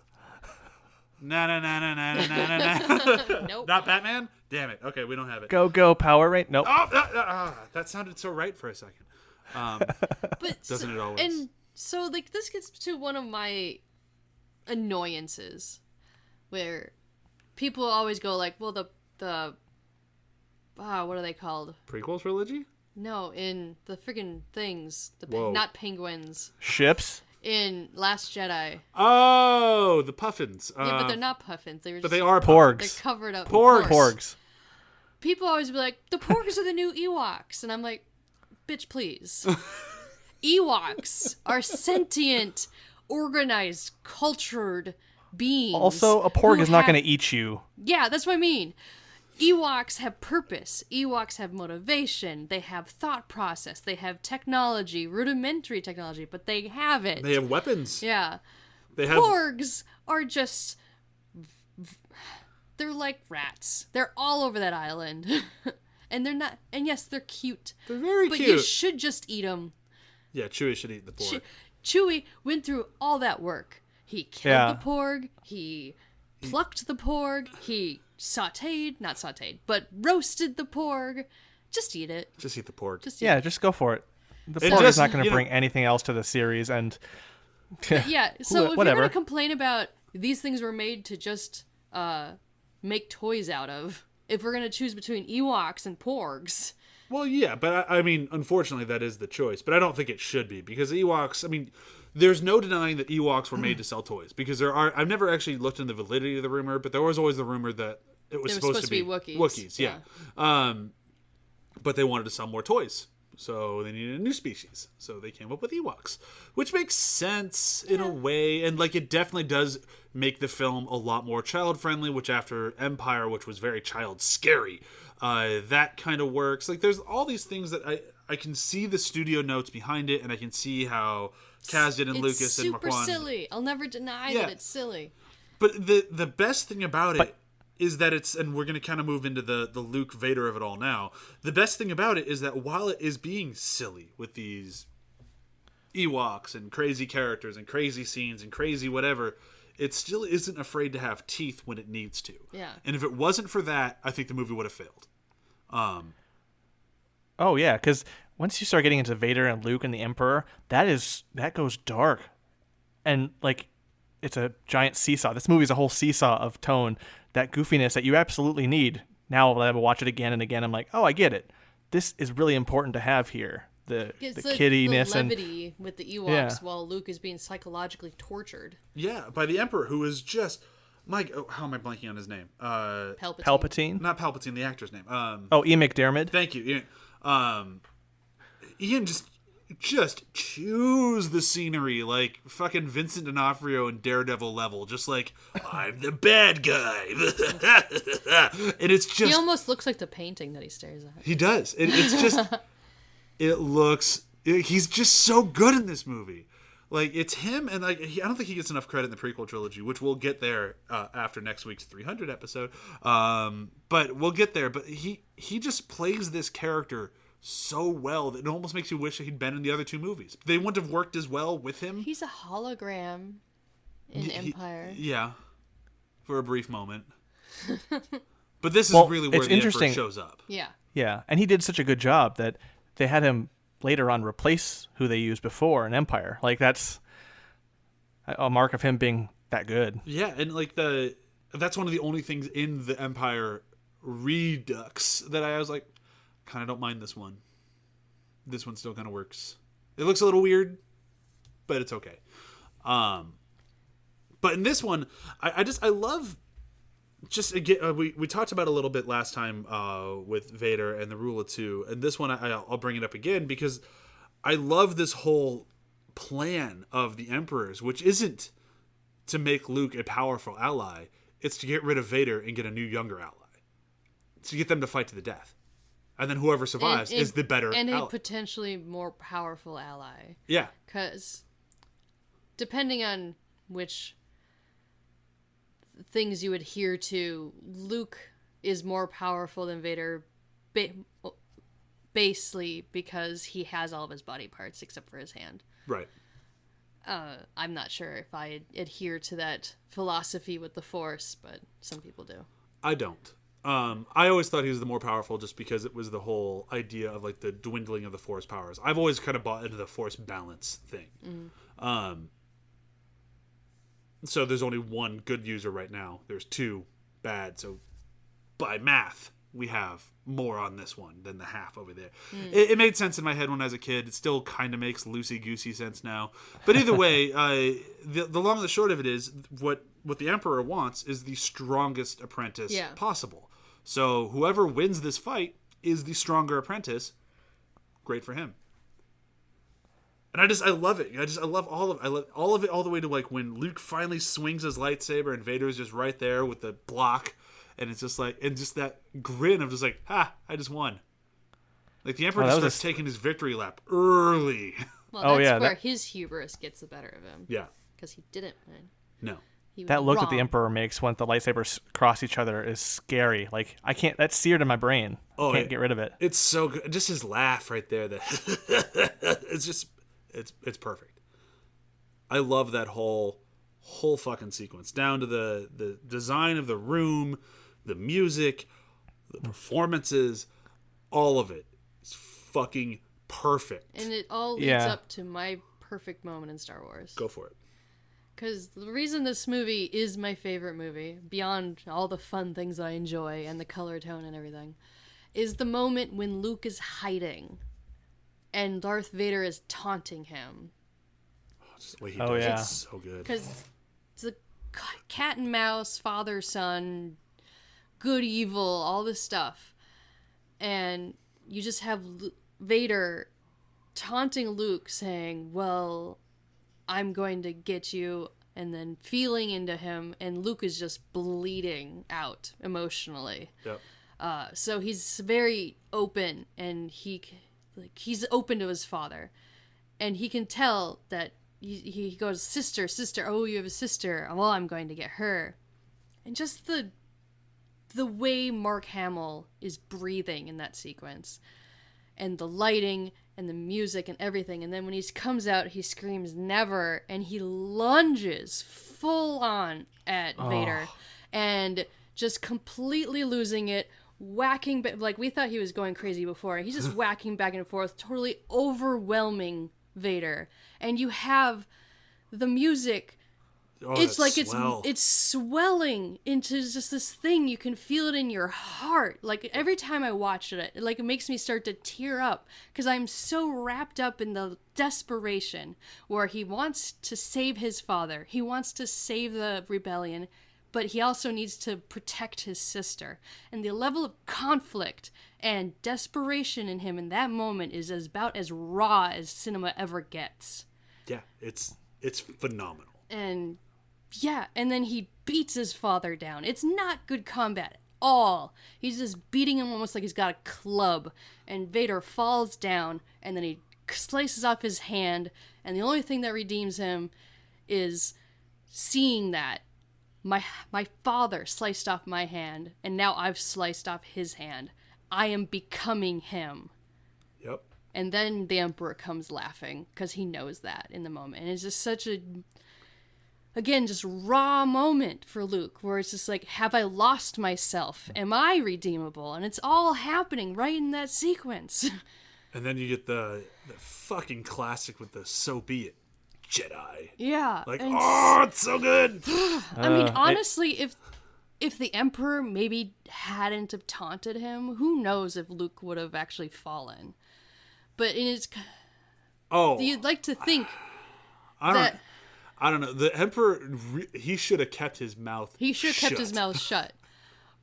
Na. Nope. Not Batman? Damn it. Okay, we don't have it. Go, Power Rate. Nope. That sounded so right for a second. But doesn't it always? And so, like, this gets to one of my annoyances, where people always go like, well, the what are they called? Prequel trilogy? No, in the friggin' things, not penguins. Ships. In Last Jedi. Oh, the puffins. Yeah, but they're not puffins. But they are porgs. They're covered up. Porgs. People always be like, the porgs are the new Ewoks. And I'm like, bitch, please. Ewoks are sentient, organized, cultured beings. Also, a porg is not going to eat you. Yeah, that's what I mean. Ewoks have purpose. Ewoks have motivation. They have thought process. They have technology, rudimentary technology, but they have it. They have weapons. Yeah. They have... Porgs are just... They're like rats. They're all over that island. And they're not... And yes, they're cute. They're very cute. But you should just eat them. Yeah, Chewie should eat the porg. Chewie went through all that work. He killed the porg. He plucked the porg. He... not sauteed, but roasted the porg. Just eat it. Just eat the porg. Just go for it. The porg is not going to bring anything else to the series, and so if you're going to complain about these things were made to just make toys out of, if we're going to choose between Ewoks and porgs. Well, yeah, but I mean, unfortunately, that is the choice. But I don't think it should be, because Ewoks, I mean, there's no denying that Ewoks were made to sell toys, because I've never actually looked into the validity of the rumor, but there was always the rumor that it was supposed to be Wookiees. Wookiees, yeah. But they wanted to sell more toys, so they needed a new species. So they came up with Ewoks, which makes sense in a way, and like it definitely does make the film a lot more child friendly. Which after Empire, which was very child scary, that kind of works. Like there's all these things that I can see the studio notes behind it, and I can see how Kasdan and Lucas and It's super silly. I'll never deny that it's silly. But the best thing about it is that it's, and we're going to kind of move into the Luke Vader of it all now. The best thing about it is that while it is being silly with these Ewoks and crazy characters and crazy scenes and crazy whatever, it still isn't afraid to have teeth when it needs to. Yeah. And if it wasn't for that, I think the movie would have failed. Oh yeah, because once you start getting into Vader and Luke and the Emperor, that goes dark, and like it's a giant seesaw. This movie is a whole seesaw of tone, that goofiness that you absolutely need. Now that I watch it again and again, I'm like, oh, I get it. This is really important to have here. The kiddiness the and levity with the Ewoks while Luke is being psychologically tortured. Yeah, by the Emperor, who is just how am I blanking on his name? Palpatine. Not Palpatine, the actor's name. Ian McDiarmid. Thank you, Ian. Ian just chews the scenery like fucking Vincent D'Onofrio and Daredevil level, just like, I'm the bad guy. And it's just, he almost looks like the painting that he stares at. He does. It's just he's just so good in this movie. Like, it's him, and like I don't think he gets enough credit in the prequel trilogy, which we'll get there after next week's 300 episode. But we'll get there. But he just plays this character so well that it almost makes you wish he'd been in the other two movies. They wouldn't have worked as well with him. He's a hologram in Empire. Yeah, for a brief moment. But this is really where the Emperor shows up. Yeah. Yeah, and he did such a good job that they had him later on replace who they used before in Empire. Like, that's a mark of him being that good. Yeah, and like that's one of the only things in the Empire Redux that I was like, kind of don't mind this one. This one still kind of works. It looks a little weird, but it's okay. But in this one, I love just again, we talked about it a little bit last time with Vader and the Rule of Two, and this one I'll bring it up again because I love this whole plan of the Emperors, which isn't to make Luke a powerful ally. It's to get rid of Vader and get a new younger ally. It's to get them to fight to the death. And then whoever survives is the better ally. And a potentially more powerful ally. Yeah. Because depending on which things you adhere to, Luke is more powerful than Vader basely because he has all of his body parts except for his hand. Right. I'm not sure if I adhere to that philosophy with the Force, but some people do. I don't. I always thought he was the more powerful just because it was the whole idea of like the dwindling of the Force powers. I've always kind of bought into the Force balance thing. So there's only one good user right now. There's two bad. So by math, we have more on this one than the half over there. It made sense in my head when I was a kid. It still kind of makes loosey-goosey sense now. But either way, the long and the short of it is what the Emperor wants is the strongest apprentice possible. So whoever wins this fight is the stronger apprentice. Great for him. And I love it. I love all of it all the way to like when Luke finally swings his lightsaber and Vader's just right there with the block, and it's just like, and just that grin of just like, I just won. Like the Emperor starts taking his victory lap early. Well, that's where his hubris gets the better of him. Yeah. Because he didn't win. No. That look that the Emperor makes when the lightsabers cross each other is scary. Like, that's seared in my brain. I can't get rid of it. It's so good. Just his laugh right there. It's just, it's perfect. I love that whole fucking sequence. Down to the design of the room, the music, the performances, all of it is fucking perfect. And it all leads up to my perfect moment in Star Wars. Go for it. Because the reason this movie is my favorite movie, beyond all the fun things I enjoy and the color tone and everything, is the moment when Luke is hiding and Darth Vader is taunting him. Just the way he Oh, does yeah. it's so good. Because it's a cat and mouse, father, son, good, evil, all this stuff. And you just have Vader taunting Luke saying, well, I'm going to get you, and then feeling into him, and Luke is just bleeding out emotionally. Yep. So he's very open, and he's open to his father, and he can tell that he goes, sister, oh, you have a sister, well, I'm going to get her. And just the way Mark Hamill is breathing in that sequence, and the lighting and the music and everything, and then when he comes out, he screams never, and he lunges full on at Vader, and just completely losing it, whacking, like we thought he was going crazy before, he's just whacking back and forth, totally overwhelming Vader. And you have the music, it's like it's swelling into just this thing. You can feel it in your heart. Like every time I watch it, like it makes me start to tear up because I'm so wrapped up in the desperation where he wants to save his father. He wants to save the rebellion, but he also needs to protect his sister. And the level of conflict and desperation in him in that moment is about as raw as cinema ever gets. Yeah, it's phenomenal. And yeah, and then he beats his father down. It's not good combat at all. He's just beating him almost like he's got a club. And Vader falls down, and then he slices off his hand. And the only thing that redeems him is seeing that my father sliced off my hand, and now I've sliced off his hand. I am becoming him. Yep. And then the Emperor comes laughing, because he knows that in the moment. And it's just such a... Again, just raw moment for Luke, where it's just like, have I lost myself? Am I redeemable? And it's all happening right in that sequence. And then you get the fucking classic with the "so be it, Jedi." Yeah. Like, and it's so good. I mean, honestly, if the Emperor maybe hadn't have taunted him, who knows if Luke would have actually fallen. But in his... you'd like to think I don't know. The Emperor, he should have kept his mouth shut. He should have kept his mouth shut.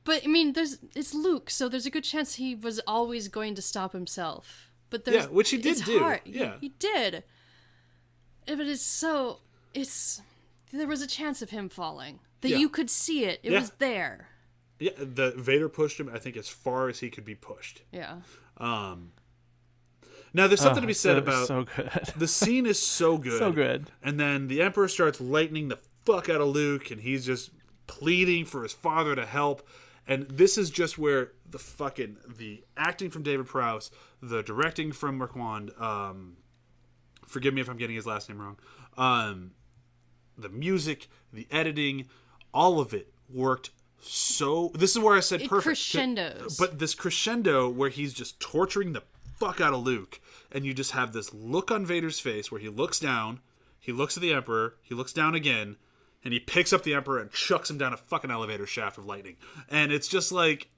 But, I mean, it's Luke, so there's a good chance he was always going to stop himself. But there's... Yeah, which he did do. Hard. Yeah. He did. But there was a chance of him falling. That you could see it. It was there. Yeah, the Vader pushed him, I think, as far as he could be pushed. Yeah. Now, there's something to be said about... So good. The scene is so good. So good. And then the Emperor starts lightning the fuck out of Luke, and he's just pleading for his father to help. And this is just where the acting from David Prowse, the directing from Marquand, forgive me if I'm getting his last name wrong, the music, the editing, all of it worked so... This is where I said it perfect. Crescendos. But this crescendo where he's just torturing the fuck out of Luke, and you just have this look on Vader's face where he looks down, he looks at the Emperor, he looks down again, and he picks up the Emperor and chucks him down a fucking elevator shaft of lightning. And it's just like...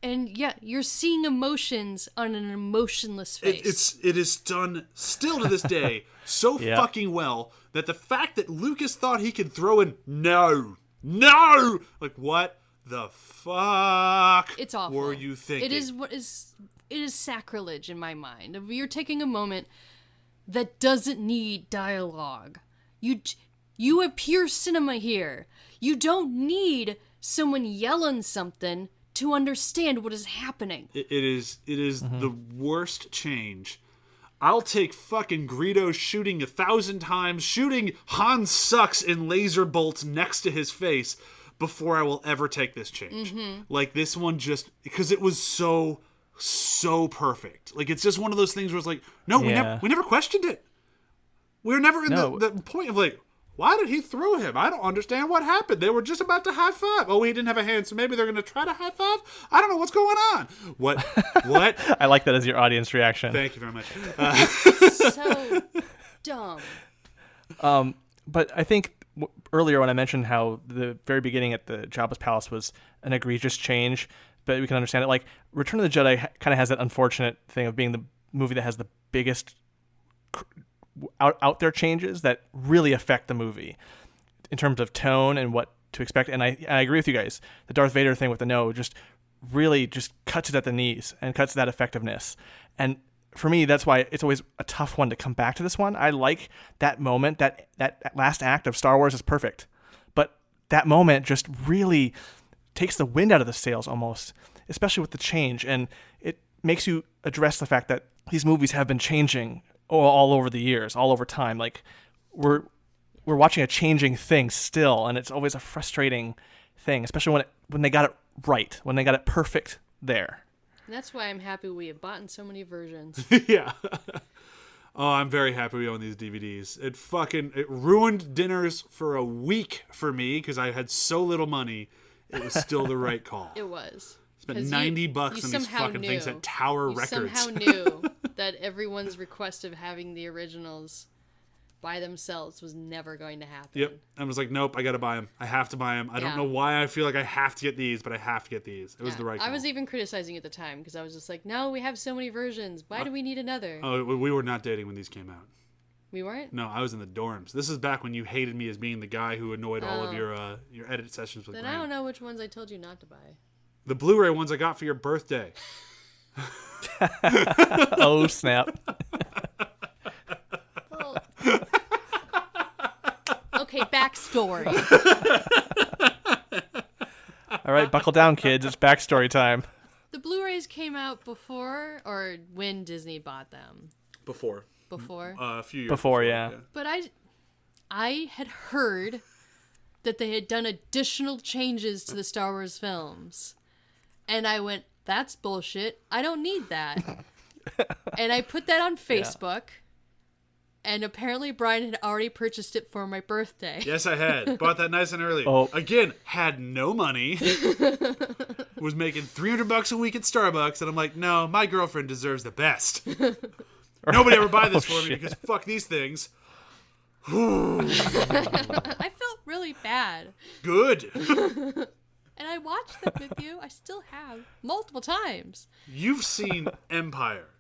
And yeah, you're seeing emotions on an emotionless face. It is done still to this day so fucking well that the fact that Lucas thought he could throw in no, like what the fuck It's awful. were you thinking? It is sacrilege in my mind. You're taking a moment that doesn't need dialogue. You have pure cinema here. You don't need someone yelling something to understand what is happening. It is the worst change. I'll take fucking Greedo shooting 1,000 times, shooting Han sucks in laser bolts next to his face before I will ever take this change. Like this one just... Because it was so perfect. Like it's just one of those things where it's like, no, we never questioned it. We were never in the point of like, why did he throw him? I don't understand what happened. They were just about to high five. Oh, he didn't have a hand, so maybe they're going to try to high five? I don't know what's going on. What? I like that as your audience reaction. Thank you very much. So dumb. But I think earlier when I mentioned how the very beginning at the Jabba's palace was an egregious change, but we can understand it. Like Return of the Jedi kind of has that unfortunate thing of being the movie that has the biggest out there changes that really affect the movie in terms of tone and what to expect. And I agree with you guys. The Darth Vader thing with the no just really just cuts it at the knees and cuts that effectiveness. And for me, that's why it's always a tough one to come back to this one. I like that moment, that last act of Star Wars is perfect. But that moment just really takes the wind out of the sails almost, especially with the change. And it makes you address the fact that these movies have been changing all over the years, all over time. Like we're watching a changing thing still, and it's always a frustrating thing, especially when they got it right, when they got it perfect there. And that's why I'm happy we have bought in so many versions. Yeah. Oh, I'm very happy we own these DVDs. It ruined dinners for a week for me because I had so little money. It was still the right call. It was. Spent $90 on these fucking things at Tower Records. Somehow knew that everyone's request of having the originals by themselves was never going to happen. Yep. I was like, nope, I got to buy them. I have to buy them. I don't know why I feel like I have to get these, but I have to get these. It was the right call. I was even criticizing at the time because I was just like, no, we have so many versions. Why do we need another? Oh, we were not dating when these came out. We weren't? No, I was in the dorms. This is back when you hated me as being the guy who annoyed all of your edit sessions with Then Grant. I don't know which ones I told you not to buy. The Blu-ray ones I got for your birthday. Oh, snap. Well, okay, backstory. All right, buckle down, kids. It's backstory time. The Blu-rays came out before or when Disney bought them? Before. Before? A few years Before, yeah. But I had heard that they had done additional changes to the Star Wars films. And I went, that's bullshit. I don't need that. And I put that on Facebook. And apparently Brian had already purchased it for my birthday. Yes, I had. Bought that nice and early. Oh. Again, had no money. Was making $300 a week at Starbucks. And I'm like, no, my girlfriend deserves the best. Nobody ever buy this for me because fuck these things. I felt really bad. Good. And I watched them with you. I still have. Multiple times. You've seen Empire.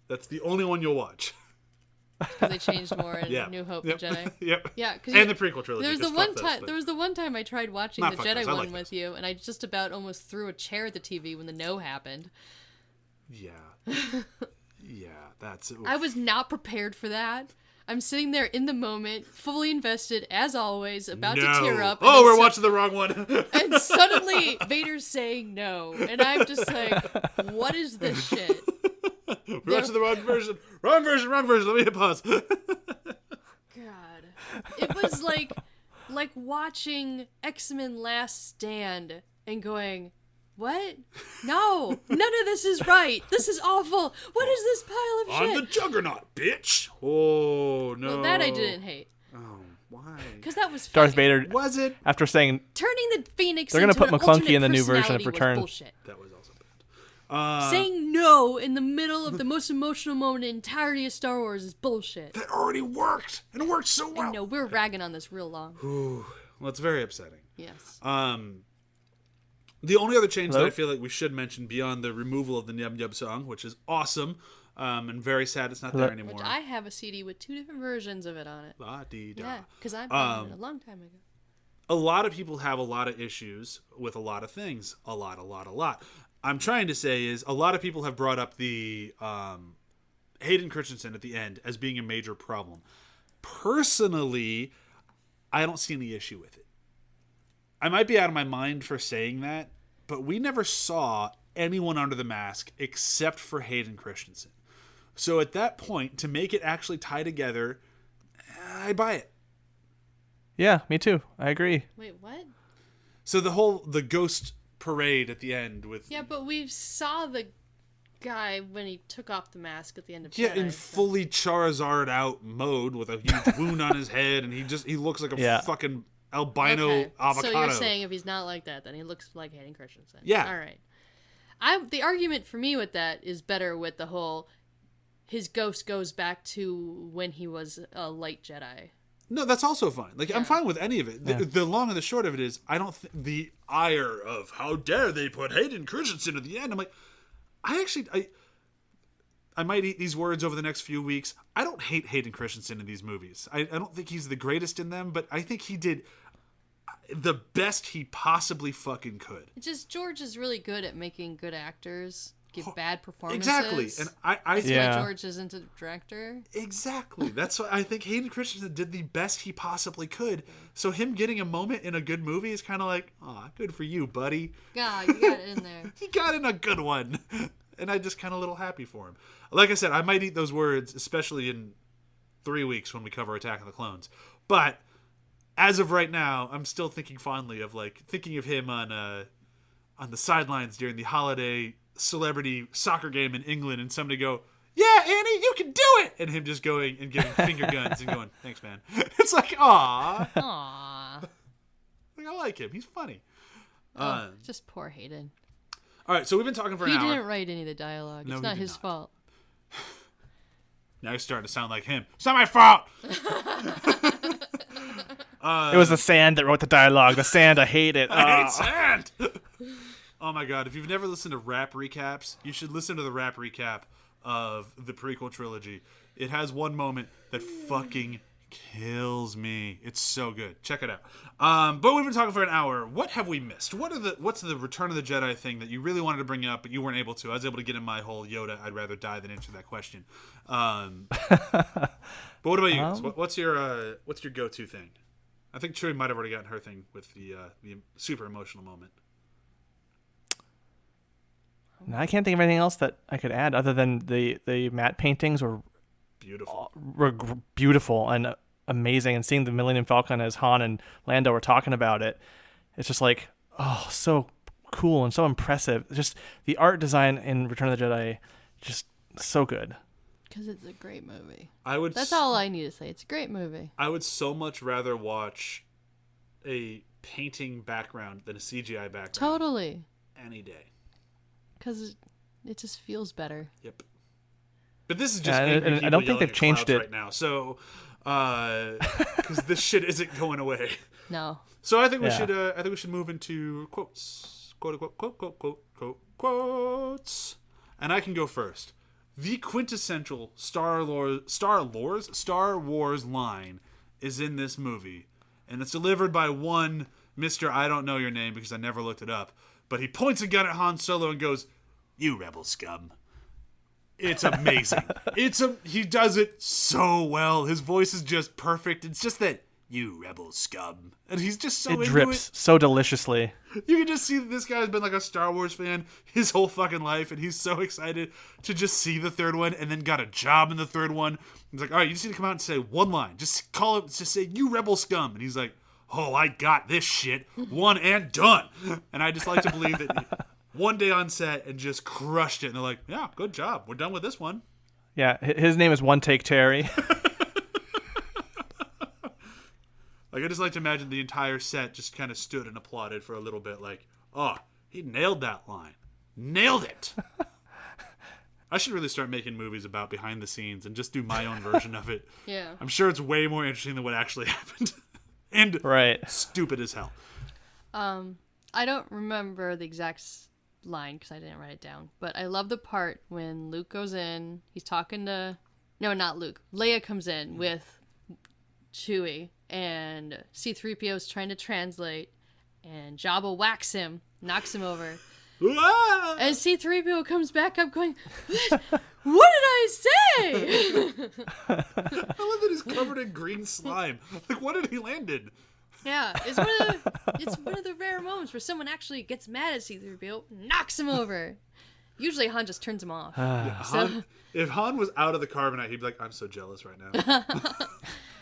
That's the only one you'll watch. Because they changed more in New Hope and Jedi. Yep. Yeah, and the prequel trilogy. There was the one time I tried watching the Jedi one like with you, and I just about almost threw a chair at the TV when the no happened. Yeah. Yeah, that's it. I was not prepared for that. I'm sitting there in the moment, fully invested, as always, about to tear up. Oh, we're watching the wrong one. And suddenly, Vader's saying no. And I'm just like, what is this shit? We're watching the wrong version. Wrong version. Let me hit pause. God. It was like watching X-Men Last Stand and going, what? No, none of this is right. This is awful. What is this pile of shit? On the Juggernaut, bitch. Oh, no. Well, that I didn't hate. Oh, why? Because that was Darth funny. Vader, Was it? after saying Turning the Phoenix They're gonna into put an McClunky alternate in the new version of personality was Return. bullshit. That was also bad. Saying no in the middle of the most emotional moment in the entirety of Star Wars is bullshit. That already worked. And it worked so well. I know, we're ragging on this real long. Well, it's very upsetting. Yes. The only other change Hello? that I feel like we should mention beyond the removal of the Nyub Nyub song, which is awesome, and very sad it's not there anymore. Which I have a CD with 2 different versions of it on it. La-dee-da. Yeah, because I bought it a long time ago. A lot of people have a lot of issues with a lot of things. A lot. I'm trying to say is a lot of people have brought up the Hayden Christensen at the end as being a major problem. Personally, I don't see any issue with it. I might be out of my mind for saying that, but we never saw anyone under the mask except for Hayden Christensen. So at that point, to make it actually tie together, I buy it. Yeah, me too. I agree. Wait, what? So the ghost parade at the end with... Yeah, but we saw the guy when he took off the mask at the end of Yeah, Jedi, in fully Charizard out mode with a huge wound on his head, and he looks like a fucking albino avocado. So you're saying if he's not like that, then he looks like Hayden Christensen. Yeah. All right. The argument for me with that is better with the whole his ghost goes back to when he was a light Jedi. No, that's also fine. Like, I'm fine with any of it. The long and the short of it is, I don't the ire of how dare they put Hayden Christensen at the end. I'm like, I might eat these words over the next few weeks. I don't hate Hayden Christensen in these movies. I don't think he's the greatest in them, but I think he did the best he possibly fucking could. It's just George is really good at making good actors give bad performances. Exactly. And That's why George isn't a director. Exactly. That's why I think Hayden Christensen did the best he possibly could. So him getting a moment in a good movie is kind of like, aw, good for you, buddy. God, you got it in there. He got in a good one. And I just kind of a little happy for him. Like I said, I might eat those words, especially in 3 weeks when we cover Attack of the Clones. But as of right now, I'm still thinking fondly of thinking of him on the sidelines during the holiday celebrity soccer game in England, and somebody go, "Yeah, Annie, you can do it," and him just going and giving finger guns and going, "Thanks, man." It's like, aw. Like, I like him. He's funny. Just poor Hayden. All right, so we've been talking for an hour. He didn't write any of the dialogue. No, it's not his fault. Now you're starting to sound like him. It's not my fault. It was the sand that wrote the dialogue. The sand, I hate it. I hate sand. Oh my god, if you've never listened to rap recaps, you should listen to the rap recap of the prequel trilogy. It has one moment that fucking kills me. It's so good. Check it out. But we've been talking for an hour. What have we missed? What's the Return of the Jedi thing that you really wanted to bring up but you weren't able to? I was able to get in my whole Yoda, I'd rather die than answer that question. But what about you guys? What's your go-to thing? I think Chewie might have already gotten her thing with the super emotional moment. I can't think of anything else that I could add other than the matte paintings were beautiful and amazing. And seeing the Millennium Falcon as Han and Lando were talking about it, it's just like, oh, so cool and so impressive. Just the art design in Return of the Jedi, just so good. Because it's a great movie. That's all I need to say. It's a great movie. I would so much rather watch a painting background than a CGI background. Totally. Any day. Because it just feels better. Yep. But this is just and I don't think they've changed it right now. So, because this shit isn't going away. No. So I think we should. I think we should move into quotes. Quotes. And I can go first. The quintessential Star Wars line is in this movie, and it's delivered by one Mr. I don't know your name because I never looked it up. But he points a gun at Han Solo and goes, "You rebel scum." It's amazing. He does it so well. His voice is just perfect. It's just that, "You rebel scum," and he's just so into it. It drips so deliciously. You can just see that this guy's been like a Star Wars fan his whole fucking life, and he's so excited to just see the third one, and then got a job in the third one. He's like, "All right, you just need to come out and say one line. Just call it. Just say, 'You rebel scum,'" and he's like, "Oh, I got this shit. One and done." And I just like to believe that one day on set and just crushed it. And they're like, "Yeah, good job. We're done with this one." Yeah, his name is One Take Terry. Like, I just like to imagine the entire set just kind of stood and applauded for a little bit. Like, "Oh, he nailed that line. Nailed it." I should really start making movies about behind the scenes and just do my own version of it. Yeah. I'm sure it's way more interesting than what actually happened. And stupid as hell. I don't remember the exact line because I didn't write it down. But I love the part when Luke goes in. He's talking to... No, not Luke. Leia comes in with Chewie. And C-3PO's trying to translate. And Jabba whacks him. Knocks him over. Ah! And C-3PO comes back up going, "What did I say?" I love that he's covered in green slime. Like, what did he land in? Yeah, it's one of the rare moments where someone actually gets mad at C-3PO, knocks him over. Usually Han just turns him off. If Han was out of the carbonite, he'd be like, "I'm so jealous right now."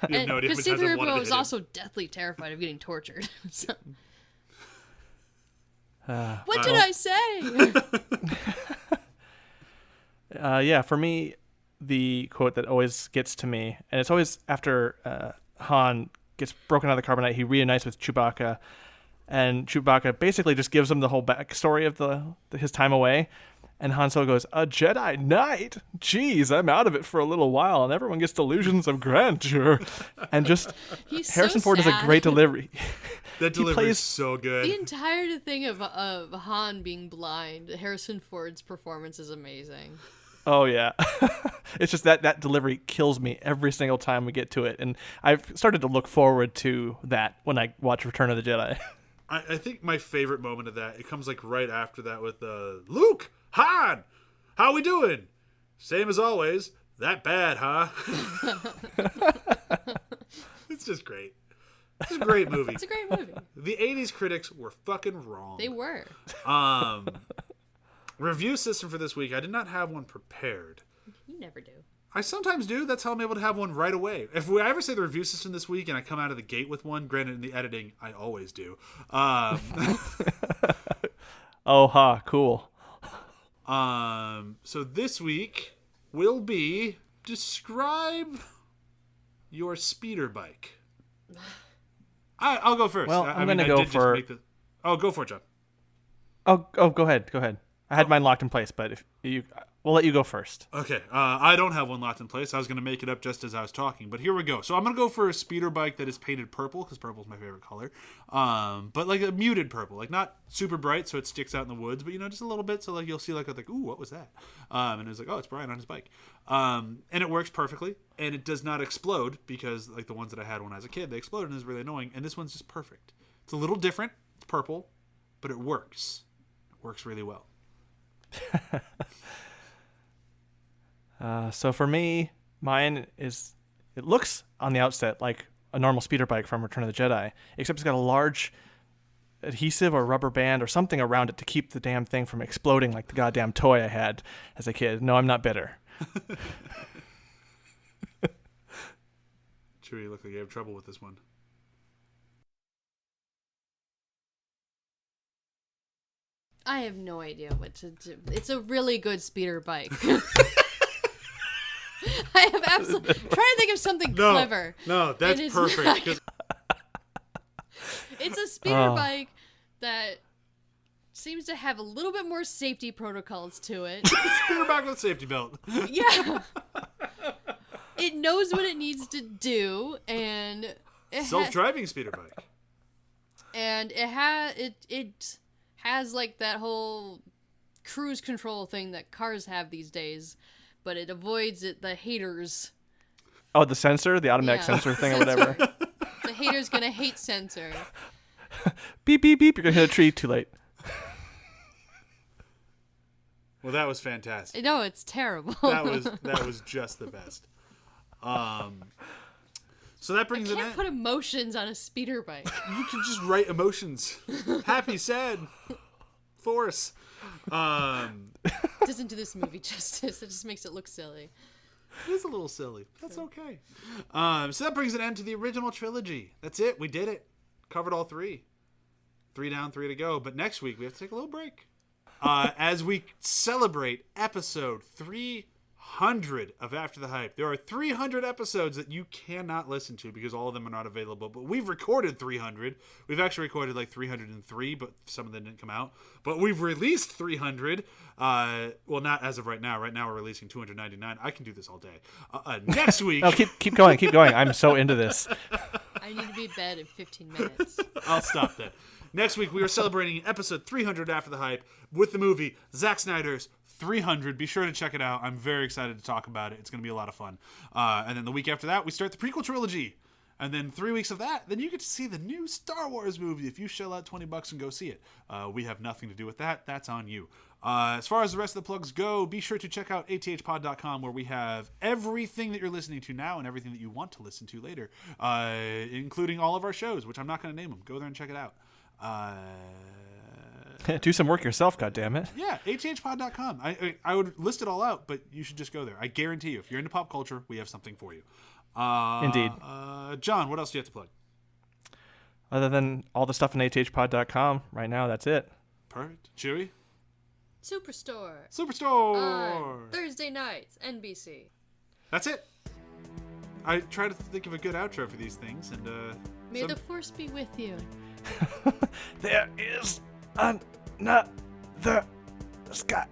You have no idea how many times I've wanted to C-3PO hit is him. also deathly terrified of getting tortured. So. What did I say? Yeah, for me, the quote that always gets to me, and it's always after Han gets broken out of the carbonite, he reunites with Chewbacca, and Chewbacca basically just gives him the whole backstory of his time away. And Han Solo goes, "A Jedi Knight? Jeez, I'm out of it for a little while, and everyone gets delusions of grandeur." And just Harrison Ford does a great delivery. That delivery is so good. The entire thing of Han being blind, Harrison Ford's performance is amazing. Oh yeah. It's just that delivery kills me every single time we get to it, and I've started to look forward to that when I watch Return of the Jedi. I think my favorite moment of that, it comes like right after that with Luke, Han, how we doing? Same as always. That bad, huh? It's just great. It's a great movie. It's a great movie. The 80s critics were fucking wrong. They were. Review system for this week. I did not have one prepared. You never do. I sometimes do. That's how I'm able to have one right away. If I ever say the review system this week and I come out of the gate with one, granted in the editing, I always do. Oh, ha, cool. So this week will be describe your speeder bike. I'll go first. Well, I'm going to go for... Oh, go for it, John. Oh, go ahead. I had mine locked in place, but we'll let you go first. Okay, I don't have one locked in place. I was going to make it up just as I was talking, but here we go. So I'm going to go for a speeder bike that is painted purple, because purple is my favorite color. But like a muted purple, like not super bright, so it sticks out in the woods, but just a little bit, so like you'll see like ooh, what was that? And it was like, oh, it's Brian on his bike. And it works perfectly, and it does not explode, because like the ones that I had when I was a kid, they exploded, and it was really annoying. And this one's just perfect. It's a little different. It's purple, but it works. It works really well. So for me, mine is, it looks on the outset like a normal speeder bike from Return of the Jedi, except it's got a large adhesive or rubber band or something around it to keep the damn thing from exploding like the goddamn toy I had as a kid. No, I'm not bitter. Chewie, you look like you have trouble with this one. I have no idea what to do. It's a really good speeder bike. I have absolutely trying to think of something clever. No, that's perfect. It's a speeder bike that seems to have a little bit more safety protocols to it. Speeder bike with safety belt. Yeah. It knows what it needs to do, and self-driving speeder bike. And it has like that whole cruise control thing that cars have these days, but it avoids the haters. Oh, the sensor, the automatic sensor thing or whatever. The hater's gonna hate sensor. Beep, beep, beep. You're gonna hit a tree too late. Well, that was fantastic. No, it's terrible. That was just the best. So that brings I it in. can't put emotions on a speeder bike. You can just write emotions. Happy, sad, force. Doesn't do this movie justice. It just makes it look silly. It is a little silly. That's okay. So that brings an end to the original trilogy. That's it. We did it. Covered all three. 3 down, 3 to go. But next week we have to take a little break. As we celebrate episode 300 of After the Hype. There are 300 episodes that you cannot listen to because all of them are not available. But we've recorded 300. We've actually recorded like 303, but some of them didn't come out. But we've released 300. Well, not as of right now. Right now we're releasing 299. I can do this all day. Next week. No, keep going. I'm so into this. I need to be in bed in 15 minutes. I'll stop that. Next week we are celebrating episode 300 After the Hype with the movie Zack Snyder's 300. Be sure to check it out. I'm very excited to talk about it. It's going to be a lot of fun. And then the week after that, we start the prequel trilogy. And then 3 weeks of that, then you get to see the new Star Wars movie if you shell out $20 and go see it. We have nothing to do with that. That's on you. As far as the rest of the plugs go, be sure to check out athpod.com where we have everything that you're listening to now and everything that you want to listen to later, including all of our shows, which I'm not going to name them. Go there and check it out. Do some work yourself, goddammit. Yeah, athpod.com. I would list it all out, but you should just go there. I guarantee you, if you're into pop culture, we have something for you. Indeed. John, what else do you have to plug? Other than all the stuff on athpod.com, right now, that's it. Perfect. Chewie? Superstore. Thursday nights, NBC. That's it. I try to think of a good outro for these things, and May the force be with you. There is another sky.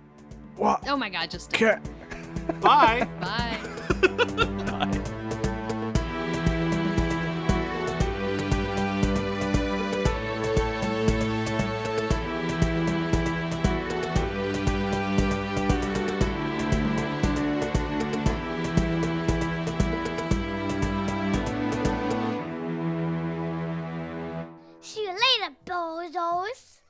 Oh my god, just Bye. Bye. Bye. those?